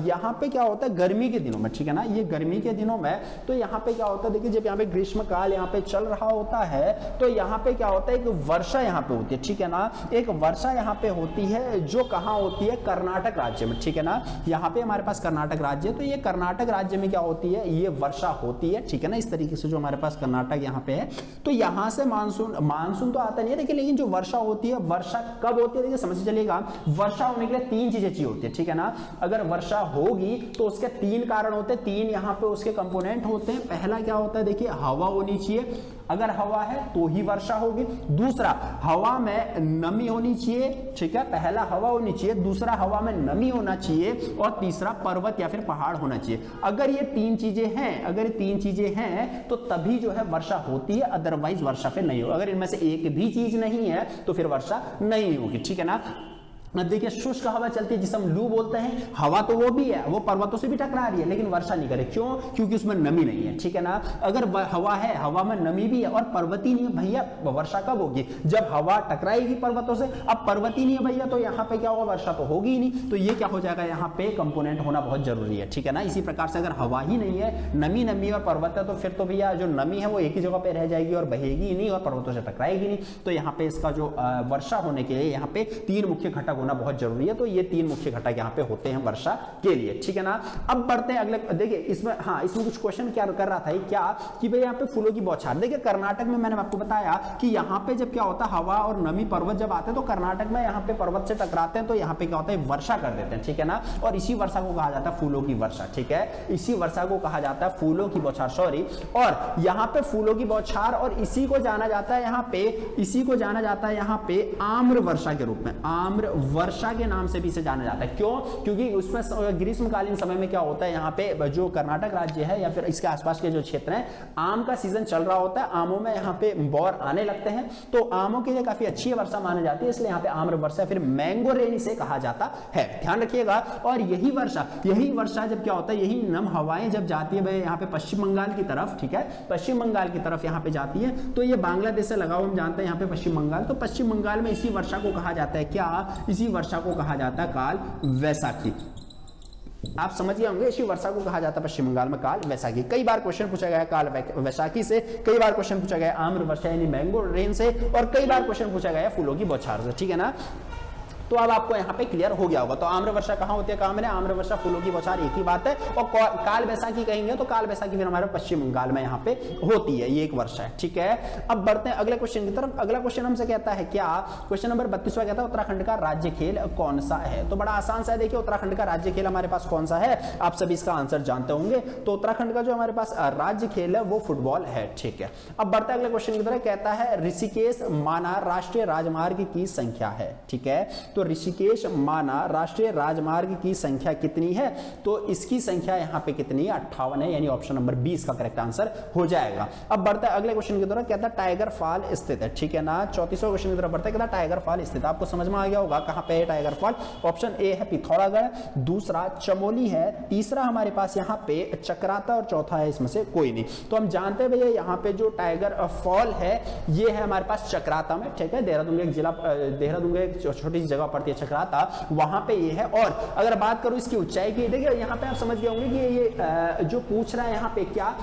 यहाँ पे क्या होता है गर्मी के दिनों में, ठीक है ना, ये गर्मी के दिनों में तो यहाँ पे क्या होता है, देखिए जब यहाँ पे ग्रीष्मकाल यहाँ पे चल रहा होता है तो यहाँ पे क्या होता है, एक वर्षा यहाँ पे होती है, ठीक है ना। एक वर्षा यहाँ पे होती है जो कहाँ होती है, कर्नाटक राज्य में, ठीक है ना। यहाँ पे हमारे पास कर्नाटक राज्य है, तो ये कर्नाटक राज्य में क्या होती है, ये वर्षा होती है, ठीक है ना। इस तरीके से जो हमारे पास कर्नाटक यहाँ पे है, तो यहाँ से मानसून तो आता नहीं है, देखिए, लेकिन जो वर्षा होती है, वर्षा कब होती है, देखिए समझ चलिएगा, वर्षा होने के लिए तीन चीजें चाहिए होती है, ठीक है ना। अगर वर्षा होगी तो उसके तीन कारण होते हैं, तीन यहाँ पे उसके कंपोनेंट होते हैं। पहला क्या होता है, देखिए हवा होनी चाहिए, अगर हवा है तो ही वर्षा होगी। दूसरा हवा में नमी होनी चाहिए, ठीक है, पहला हवा होनी चाहिए, दूसरा हवा में नमी होना चाहिए, और तीसरा पर्वत या फिर पहाड़ होना चाहिए। अगर ये तीन चीजें हैं, अगर तीन चीजें हैं तो तभी जो है वर्षा होती है, अदरवाइज वर्षा फिर नहीं होगी। अगर इनमें से एक भी चीज नहीं है तो फिर वर्षा नहीं होगी, ठीक है ना। देखिए शुष्क हवा चलती है जिसे हम लू बोलते हैं, हवा तो वो भी है, वो पर्वतों से भी टकरा रही है लेकिन वर्षा नहीं करे, क्यों, क्योंकि उसमें नमी नहीं है, ठीक है ना। अगर हवा है, हवा में नमी भी है और पर्वती नहीं है भैया, वर्षा कब होगी, जब हवा टकराएगी पर्वतों से। अब पर्वती नहीं है भैया तो यहाँ पे क्या होगा, वर्षा तो होगी ही नहीं। तो ये क्या हो जाएगा, यहाँ पे कंपोनेंट होना बहुत जरूरी है, ठीक है ना। इसी प्रकार से अगर हवा ही नहीं है, नमी और पर्वत है, तो फिर तो भैया जो नमी है वो एक ही जगह पे रह जाएगी और बहेगी ही नहीं और पर्वतों से टकराएगी नहीं। तो यहाँ पे इसका जो वर्षा होने के लिए यहाँ पे तीन मुख्य घटक होना बहुत जरूरी है। तो ये तीन मुख्य घटक यहाँ पे होते हैं वर्षा के लिए, ठीक है ना। अब बढ़ते हैं अगले, देखिए इसमें इसमें कुछ क्वेश्चन क्या कर रहा था, क्या कि भाई यहाँ पे फूलों की बौछार। देखिए कर्नाटक में मैंने आपको बताया कि यहाँ पे जब क्या होता है, हवा और नमी पर्वत जब आते हैं तो कर्नाटक में यहाँ पे पर्वत से टकराते हैं, तो यहाँ पे क्या होता है, वर्षा कर देते हैं, ठीक है ना। और इसी वर्षा को कहा जाता है फूलों की वर्षा, ठीक है, इसी वर्षा को कहा जाता है फूलों की बौछार, सॉरी। और यहाँ पे फूलों की बौछार, और इसी को जाना जाता है यहाँ पे, इसी को जाना जाता है यहाँ पे आम्र वर्षा के रूप में, आम्र वर्षा के नाम से भी इसे जाना जाता है। क्यों, क्योंकि उसमें ग्रीष्मकालीन समय में क्या होता है, यहाँ पे जो कर्नाटक राज्य है या फिर इसके आसपास के जो क्षेत्र हैं, आम का सीजन चल रहा होता है, आमों में यहाँ पे बौर आने लगते हैं, तो आमों के लिए काफी अच्छी वर्षा मानी जाती है, इसलिए यहाँ पे आम्र वर्षा फिर मैंगो रेन इसे कहा जाता है, ध्यान रखिएगा। और यही वर्षा जब क्या होता है, यही नम हवाएं जब जाती है यहाँ पे पश्चिम बंगाल की तरफ, ठीक है, पश्चिम बंगाल की तरफ यहाँ पे जाती है, तो ये बांग्लादेश से लगा हुआ, हम जानते हैं यहाँ पे पश्चिम बंगाल, तो पश्चिम बंगाल में इसी वर्षा को कहा जाता है, क्या, इसी वर्षा को कहा जाता है काल वैसाखी। आप समझिए होंगे, इसी वर्षा को कहा जाता है पश्चिम बंगाल में काल वैसाखी। कई बार क्वेश्चन पूछा गया काल वैसाखी से, कई बार क्वेश्चन पूछा गया आम्र वर्षा यानी मैंगो रेन से, और कई बार क्वेश्चन पूछा गया फूलों की बौछार से, ठीक है ना। तो अब आपको यहाँ पे क्लियर हो गया होगा। तो आम्र वर्षा कहाँ होती है, कहाँ में, आम्र वर्षा फूलों की बौछार एक ही बात है। और काल बैसाखी कहेंगे तो काल बैसाखी फिर हमारे पश्चिम बंगाल में यहाँ पे होती है, ये एक वर्षा है, ठीक है। अब बढ़ते हैं अगले क्वेश्चन की तरफ। अगला क्वेश्चन हमसे कहता है क्या, क्वेश्चन नंबर 32वां कहता है उत्तराखंड का राज्य खेल कौन सा है। तो बड़ा आसान सा है, देखिए उत्तराखंड का राज्य खेल हमारे पास कौन सा है, आप सभी इसका आंसर जानते होंगे। तो उत्तराखंड का जो हमारे पास राज्य खेल है वो फुटबॉल है, ठीक है। अब बढ़ते हैं अगले क्वेश्चन की तरफ, कहता है ऋषिकेश माना राष्ट्रीय राजमार्ग की संख्या है, ठीक है। तो तो ऋषिकेश माना राष्ट्रीय राजमार्ग की संख्या कितनी है? तो इसकी संख्या यहाँ पे कितनी है? 58 है, यानी ऑप्शन नंबर 20 का करेक्ट आंसर हो जाएगा। अब बढ़ता है अगले क्वेश्चन की तरफ, कहता है टाइगर फॉल स्थित है, ठीक है ना। 34वां क्वेश्चन की तरफ बढ़ता है, कहता है टाइगर फॉल स्थित है। आपको समझ में आ गया होगा कहां पे है टाइगर फॉल। ऑप्शन ए है पिथौरागढ़, दूसरा चमोली है, तीसरा हमारे पास यहाँ पे चक्राता और चौथा है इसमें से कोई नहीं। तो हम जानते हैं भैया यहाँ पे जो टाइगर फॉल है ये है हमारे पास चक्राता में, ठीक है। देहरादून के एक जिला, देहरादून के एक छोटी सी जगह पड़ती है चक्राता, वहां पे ये है। और अगर बात करूं इसकी ऊंचाई की, देखिए यहाँ पे आप समझ गए होंगे कि ये जो पूछ रहा है यहाँ पे क्या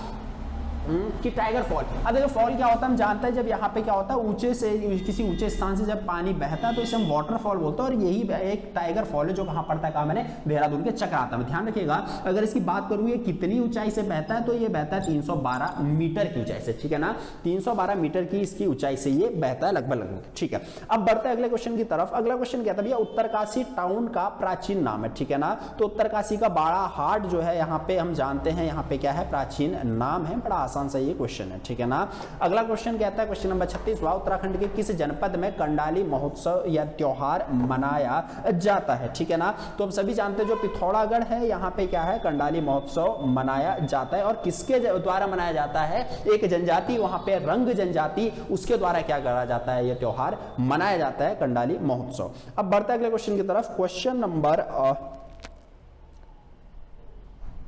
कि टाइगर फॉल। अब देखो फॉल क्या होता है, हम जानते हैं जब यहाँ पे क्या होता है ऊंचे से, किसी ऊंचे स्थान से जब पानी बहता है तो इसे हम वाटरफॉल बोलते हैं। और यही एक टाइगर फॉल है जो कहाँ पड़ता है, कहा मैंने, देहरादून के चक्राता में। ध्यान रखिएगा, अगर इसकी बात करूँ ये कितनी ऊंचाई से बहता है, तो ये बहता है 312 मीटर की ऊंचाई से, ठीक है ना। 312 मीटर की इसकी ऊंचाई से ये बहता है लगभग, ठीक है। अब बढ़ते हैं अगले क्वेश्चन की तरफ। अगला क्वेश्चन क्या था भैया, उत्तरकाशी टाउन का प्राचीन नाम है, ठीक है ना। तो उत्तरकाशी का बाड़ा हाट जो है यहाँ पे हम जानते हैं यहाँ पे क्या है, प्राचीन नाम है। बड़ा आसान सा ये क्वेश्चन है, ठीक है ना। अगला क्वेश्चन कहता है, क्वेश्चन नंबर 36वां, उत्तराखंड के किस जनपद में कंडाली महोत्सव या त्योहार मनाया जाता है, ठीक है ना। तो हम सभी जानते हैं जो पिथौरागढ़ है यहाँ पे क्या है, कंडाली महोत्सव मनाया जाता है। और किसके द्वारा मनाया जाता है, एक जनजाति वहां पे रंग जनजाति, उसके द्वारा क्या करा जाता है, यह त्योहार मनाया जाता है, कंडाली महोत्सव। अब बढ़ते हैं अगले क्वेश्चन की तरफ, क्वेश्चन नंबर,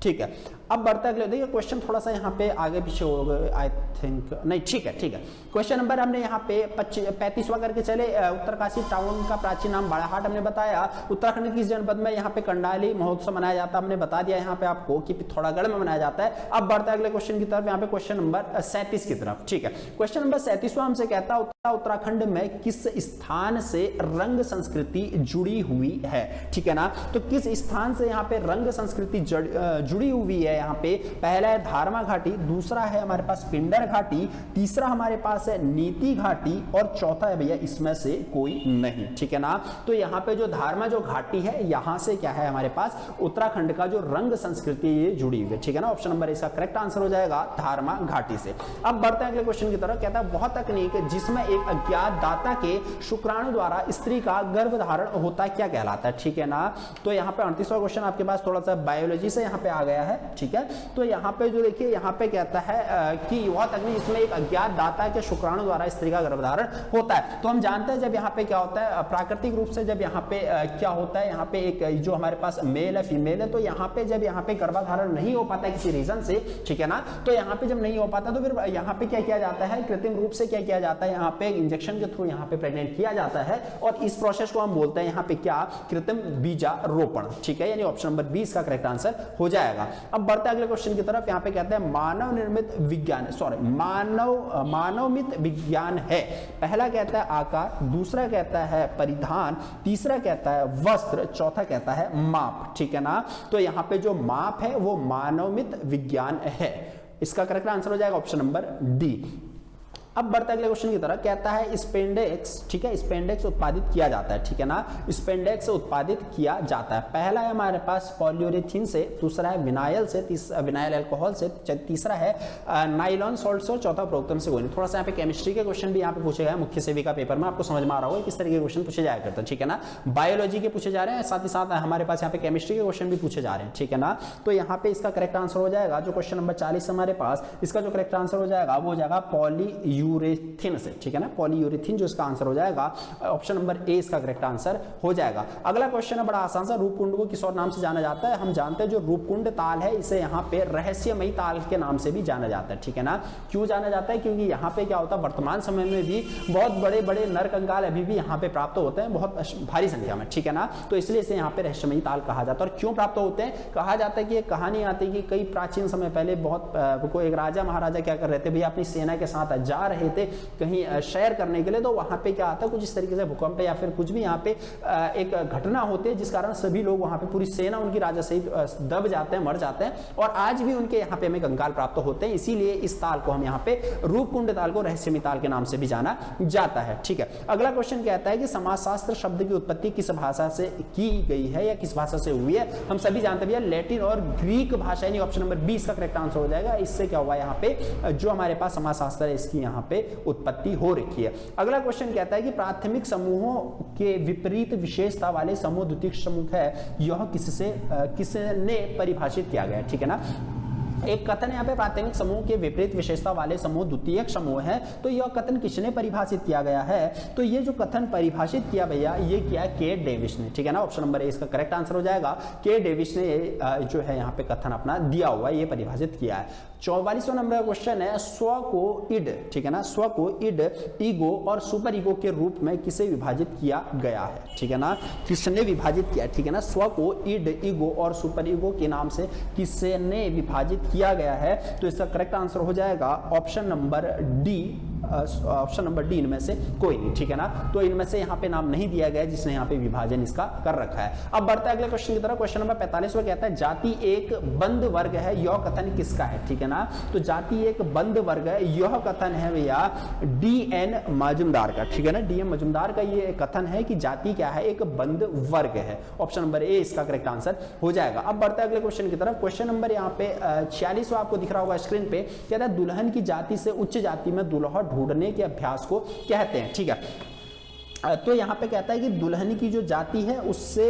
ठीक है। अब बढ़ता है अगले, देखिए क्वेश्चन थोड़ा सा यहाँ पे आगे पीछे हो गए, आई थिंक नहीं, ठीक है, ठीक है। क्वेश्चन नंबर हमने यहाँ पे 35वां करके चले। उत्तरकाशी टाउन का प्राचीन नाम बाड़ाहाट हमने बताया। उत्तराखंड के किस जनपद में यहाँ पे कंडाली महोत्सव मनाया जाता है, हमने बता दिया यहाँ पे आपको कि पिथौरागढ़ में मनाया जाता है। अब बढ़ता है अगले क्वेश्चन की तरफ, यहाँ पे क्वेश्चन नंबर 37 की तरफ, ठीक है। क्वेश्चन नंबर 37वां हमसे कहता है, उत्तराखंड में किस स्थान से रंग संस्कृति जुड़ी हुई है, ठीक है ना। तो किस स्थान से यहाँ पे रंग संस्कृति जुड़ी हुई है, यहाँ पे पहला है धारमा घाटी, दूसरा है हमारे पास पिंडर घाटी, तीसरा हमारे पास है नीति घाटी, और चौथा है भैया इसमें से कोई नहीं, ठीक है ना। तो यहाँ पे जो धारमा जो घाटी है, यहाँ से क्या है हमारे पास उत्तराखंड का जो रंग संस्कृति ये जुड़ी हुई है, ठीक है ना। ऑप्शन नंबर इसका करेक्ट आंसर हो जाएगा धारमा घाटी से। अब बढ़ते हैं अगले क्वेश्चन की तरफ, कहता है वह तकनीक जिसमें एक अज्ञात दाता के शुक्राणु द्वारा स्त्री का गर्भधारण होता है क्या कहलाता है, ठीक है ना। तो यहाँ पे 38वां क्वेश्चन आपके पास थोड़ा सा बायोलॉजी से यहाँ पे आ गया है, ठीक है। तो यहाँ पे जो देखिए यहाँ पे कहता है कि वह तकनीक जिसमें एक अज्ञात दाता के शुक्राणु द्वारा स्त्री का गर्भधारण होता है। तो हम जानते हैं जब यहाँ पे क्या होता है, प्राकृतिक रूप से जब यहाँ पे क्या होता है, यहाँ पे एक जो हमारे पास मेल है फीमेल है, तो यहाँ पे जब यहाँ पे गर्भधारण नहीं हो पाता है किसी रीजन से, ठीक है ना। तो यहाँ पे जब नहीं हो पाता तो फिर यहाँ पे क्या किया जाता है, कृत्रिम रूप से क्या किया जाता है, यहाँ पे इंजेक्शन के थ्रू यहाँ पे प्रेग्नेंट किया जाता है। और इस प्रोसेस को हम बोलते हैं यहाँ पे क्या, कृत्रिम बीजारोपण, ठीक है। यानी ऑप्शन नंबर 20 का करेक्ट आंसर हो जाएगा। अब बढ़ते हैं अगले क्वेश्चन की तरफ, यहाँ पे कहते हैं मानव निर्मित विज्ञान, सॉरी मानवमित विज्ञान है। पहला कहता है आकार, दूसरा कहता है परिधान, तीसरा कहता है वस्त्र, चौथा कहता है माप, ठीक है ना। तो यहाँ पे जो माप है वो मानवमित विज्ञान है। इसका करेक्ट आंसर हो जाएगा ऑप्शन नंबर डी। अब बढ़ते अगले क्वेश्चन की तरफ, कहता है स्पेंडेक्स, ठीक है, स्पेंडेक्स उत्पादित किया जाता है, ठीक है ना। स्पेंडेक्स उत्पादित किया जाता है, पहला है हमारे पास पॉलीयूरेथीन से, दूसरा है विनाइल से, विनाइल अल्कोहल से, तीसरा है नाइलॉन सॉल्ट से, और चौथा प्रोक्तम से कोई नहीं। थोड़ा सा यहाँ पे केमिस्ट्री के क्वेश्चन भी यहाँ पे पूछे गए मुख्य सेविका पेपर में, आपको समझ में आ रहा होगा किस तरीके के क्वेश्चन पूछे जाया करते हैं, ठीक है ना। बायोलॉजी के पूछे जा रहे हैं, साथ ही साथ हमारे पास यहाँ पे केमिस्ट्री के क्वेश्चन भी पूछे जा रहे हैं, ठीक है ना। तो यहाँ पे इसका करेक्ट आंसर हो जाएगा जो क्वेश्चन नंबर 40 हमारे पास, इसका जो करेक्ट आंसर हो जाएगा वो हो जाएगा पॉलीयूरेथीन से, ठीक है ना। पॉलीयूरेथीन जो इसका आंसर हो जाएगा, ऑप्शन नंबर ए इसका करेक्ट आंसर हो जाएगा। अगला क्वेश्चन है बड़ा आसान सा, रूपकुंड को किस और नाम से जाना जाता है। हम जानते हैं जो रूपकुंड ताल है इसे यहाँ पे रहस्यमयी ताल के नाम से भी जाना जाता है, ठीक है ना। क्यों जाना जाता है, क्योंकि यहाँ पे क्या होता है, वर्तमान समय में भी बहुत बड़े बड़े नर कंकाल अभी भी यहाँ पे प्राप्त होते हैं, बहुत भारी संख्या में, ठीक है ना। तो इसलिए इसे यहाँ पे रहस्यमयी ताल कहा जाता है। और क्यों प्राप्त होते हैं, कहा जाता है कि एक कहानी आती है कि कई प्राचीन समय पहले बहुत कोई एक राजा महाराजा क्या कर रहे थे भैया, अपनी सेना के साथ जा रहे थे कहीं शेयर करने के लिए, तो वहां पे क्या आता है, कुछ इस तरीके से भूकंप या फिर कुछ भी यहाँ पे एक घटना होती है जिस कारण सभी लोग वहां पे, पूरी सेना उनकी राजा सहित दब जाते हैं, मर जाते हैं। और आज भी उनके यहाँ पे हमें कंकाल प्राप्त होते हैं, इसीलिए इस ताल को हम यहाँ पे रूपकुंड ताल को रहस्यमयी ताल के नाम से भी जाना जाता है, ठीक है। अगला क्वेश्चन कहता है कि समाजशास्त्र शब्द की उत्पत्ति किस भाषा से की गई है या किस भाषा से हुई है। हम सभी जानते हैं लैटिन और ग्रीक भाषा, यानी ऑप्शन नंबर 20 का करेक्ट आंसर हो जाएगा। इससे क्या हुआ, यहाँ पे जो हमारे पास समाजशास्त्र है इसकी यहाँ यहाँ पे उत्पत्ति हो रखी है। अगला क्वेश्चन कहता है कि प्राथमिक समूहों के विपरीत विशेषता वाले समूह द्वितीयक समूह है, यह किसने परिभाषित किया गया, ठीक है ना। एक कथन यहाँ पे प्राथमिक समूह के विपरीत विशेषता वाले समूह द्वितीयक समूह है, तो यह कथन किसने परिभाषित किया गया है, तो ये जो कथन परिभाषित किया भैया ये किया के डेविस ने, ठीक है ना। ऑप्शन नंबर ए इसका करेक्ट आंसर हो जाएगा। के डेविस ने जो है यहाँ पे कथन अपना दिया हुआ है, ये परिभाषित किया है। 44वां नंबर का क्वेश्चन है स्व को इड, ठीक है ना, स्व को इड, ईगो और सुपर ईगो के रूप में किसे विभाजित किया गया है, ठीक है ना, किसने विभाजित किया, ठीक है ना। स्व को इड, ईगो और सुपर ईगो के नाम से किसने विभाजित किया गया है, तो इसका करेक्ट आंसर हो जाएगा option number D, option number D इनमें से कोई नहीं, ठीक है ना। तो इनमें से यहाँ पे नाम नहीं दिया गया जिसने यहाँ पे विभाजन इसका कर रखा है। अब बढ़ता है अगले क्वेश्चन की तरफ। क्वेश्चन नंबर 45 में कहता है जाति एक बंद वर्ग है, यह कथन किसका है, ठीक है ना। तो जाति एक बंद वर्ग है, यह कथन है भैया डी.एन. मजुमदार का, ठीक है ना। डी.एन. मजुमदार का ये कथन है कि जाति क्या है, एक बंद वर्ग है। ऑप्शन नंबर ए इसका करेक्ट आंसर हो जाएगा। अब बढ़ता है अगले क्वेश्चन की तरफ। क्वेश्चन नंबर यहाँ पे 46 आपको दिख रहा होगा स्क्रीन पे, कहता है दुल्हन की जाति से उच्च जाति में दुल्हा ढूंढने के अभ्यास को कहते हैं, ठीक है। तो यहाँ पे कहता है कि दुल्हन की जो जाति है उससे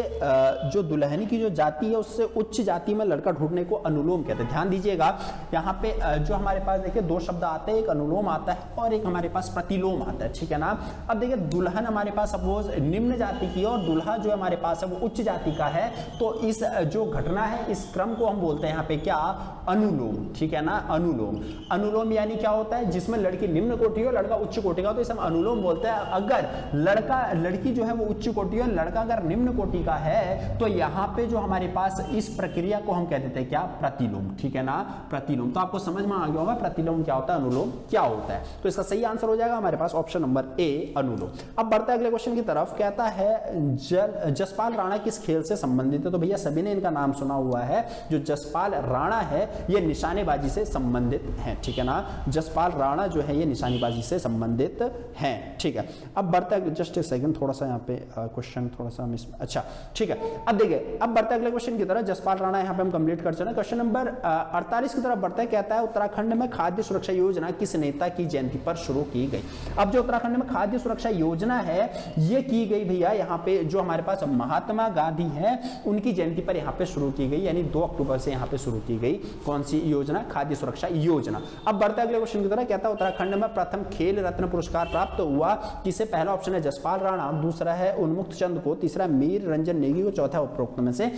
जो दुल्हन की जो जाति है उससे उच्च जाति में लड़का ढूंढने को अनुलोम कहते हैं। ध्यान दीजिएगा यहाँ पे जो हमारे पास देखिए दो शब्द आते हैं, एक अनुलोम आता है और एक हमारे पास प्रतिलोम आता है, ठीक है ना। अब देखिए दुल्हन हमारे पास सपोज निम्न जाति की और दुल्हा जो हमारे पास है वो उच्च जाति का है, तो इस जो घटना है इस क्रम को हम बोलते हैं यहाँ पे क्या, अनुलोम, ठीक है ना। अनुलोम, अनुलोम यानी क्या होता है, जिसमें लड़की निम्न कोटि हो लड़का उच्च कोटि का, तो इसे हम अनुलोम बोलते हैं। अगर लड़की जो है वो उच्च कोटि है, लड़का अगर निम्न कोटि का है, तो यहाँ पे जो हमारे पास इस प्रक्रिया को हम कह देते हैं क्या, प्रतिलोम, ठीक है ना, प्रतिलोम। तो आपको समझ में आ गया होगा प्रतिलोम क्या होता है, अनुलोम क्या होता है। तो इसका सही आंसर हो जाएगा हमारे पास ऑप्शन नंबर ए, अनुलोम। अब बढ़ता है अगले क्वेश्चन की तरफ। कहता है जसपाल राणा किस खेल से संबंधित है, तो भैया सभी ने इनका नाम सुना हुआ है। जो जसपाल राणा है ये निशानेबाजी से संबंधित है, ठीक है ना। जसपाल राणा जो है ये निशानेबाजी से संबंधित है, ठीक है। अब बढ़ता है जस्ट सेकंड, थोड़ा सा यहाँ पे क्वेश्चन थोड़ा सा मिस, अच्छा ठीक है। अब देखिए अब बढ़ता है अगले क्वेश्चन की तरफ। जसपाल राणा यहाँ पे हम कंप्लीट कर चले। क्वेश्चन नंबर 48 की तरफ बढ़ता है। कहता है उत्तराखंड में खाद्य सुरक्षा योजना किस नेता की जयंती पर शुरू की गई। अब जो उत्तराखंड में खाद्य सुरक्षा योजना है ये की गई भैया यहाँ पे जो हमारे पास महात्मा गांधी है उनकी जयंती पर यहाँ पे शुरू की गई, यानी 2 अक्टूबर से यहाँ पे शुरू की गई। कौन सी योजना, खाद्य सुरक्षा योजना। अब बढ़ता है अगले क्वेश्चन की तरफ। कहता है उत्तराखंड में प्रथम खेल रत्न पुरस्कार प्राप्त हुआ किसे। पहला ऑप्शन है जसपाल राणा, दूसरा है उन्मुक्त चंद को, तीसरा मीर रंजन नेगी को, चौथा उपरोक्त में से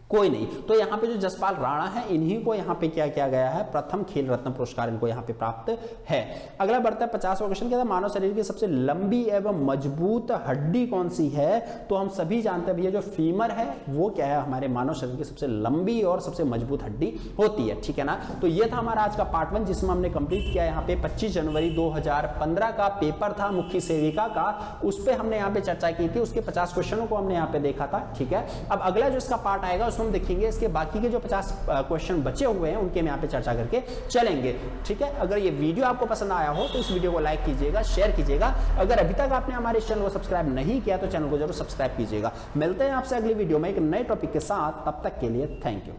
कोई नहीं। तो यहाँ पे जो जसपाल राणा है इन्हीं को यहाँ पे क्या किया गया है, प्रथम खेल रत्न पुरस्कार इनको यहाँ पे प्राप्त है। अगला बढ़ता है 50वां क्वेश्चन। कहता है मानव शरीर की सबसे लंबी एवं मजबूत हड्डी कौन सी है। तो हम सभी जानते हैं भैया जो फीमर है वो क्या है, हमारे मानव शरीर की सबसे लंबी और सबसे मजबूत हड्डी होती है, ठीक है ना। तो ये था हमारा आज का पार्ट 1 जिसमें हमने कंप्लीट किया। यहाँ पे 25 जनवरी 2015 का पेपर था मुख्य सेविका का, उस पर हमने यहाँ पे चर्चा की थी। उसके 50 क्वेश्चनों को हमने यहाँ पे देखा था, ठीक है। अब अगला जो इसका पार्ट आएगा हम देखेंगे इसके बाकी के जो 50 क्वेश्चन बचे हुए हैं उनके हम यहाँ पे चर्चा करके चलेंगे, ठीक है। अगर ये वीडियो आपको पसंद आया हो तो इस वीडियो को लाइक कीजिएगा, शेयर कीजिएगा। अगर अभी तक आपने हमारे चैनल को सब्सक्राइब नहीं किया तो चैनल को जरूर सब्सक्राइब कीजिएगा। मिलते हैं आपसे अगली वीडियो में एक नए टॉपिक के साथ, तब तक के लिए थैंक यू।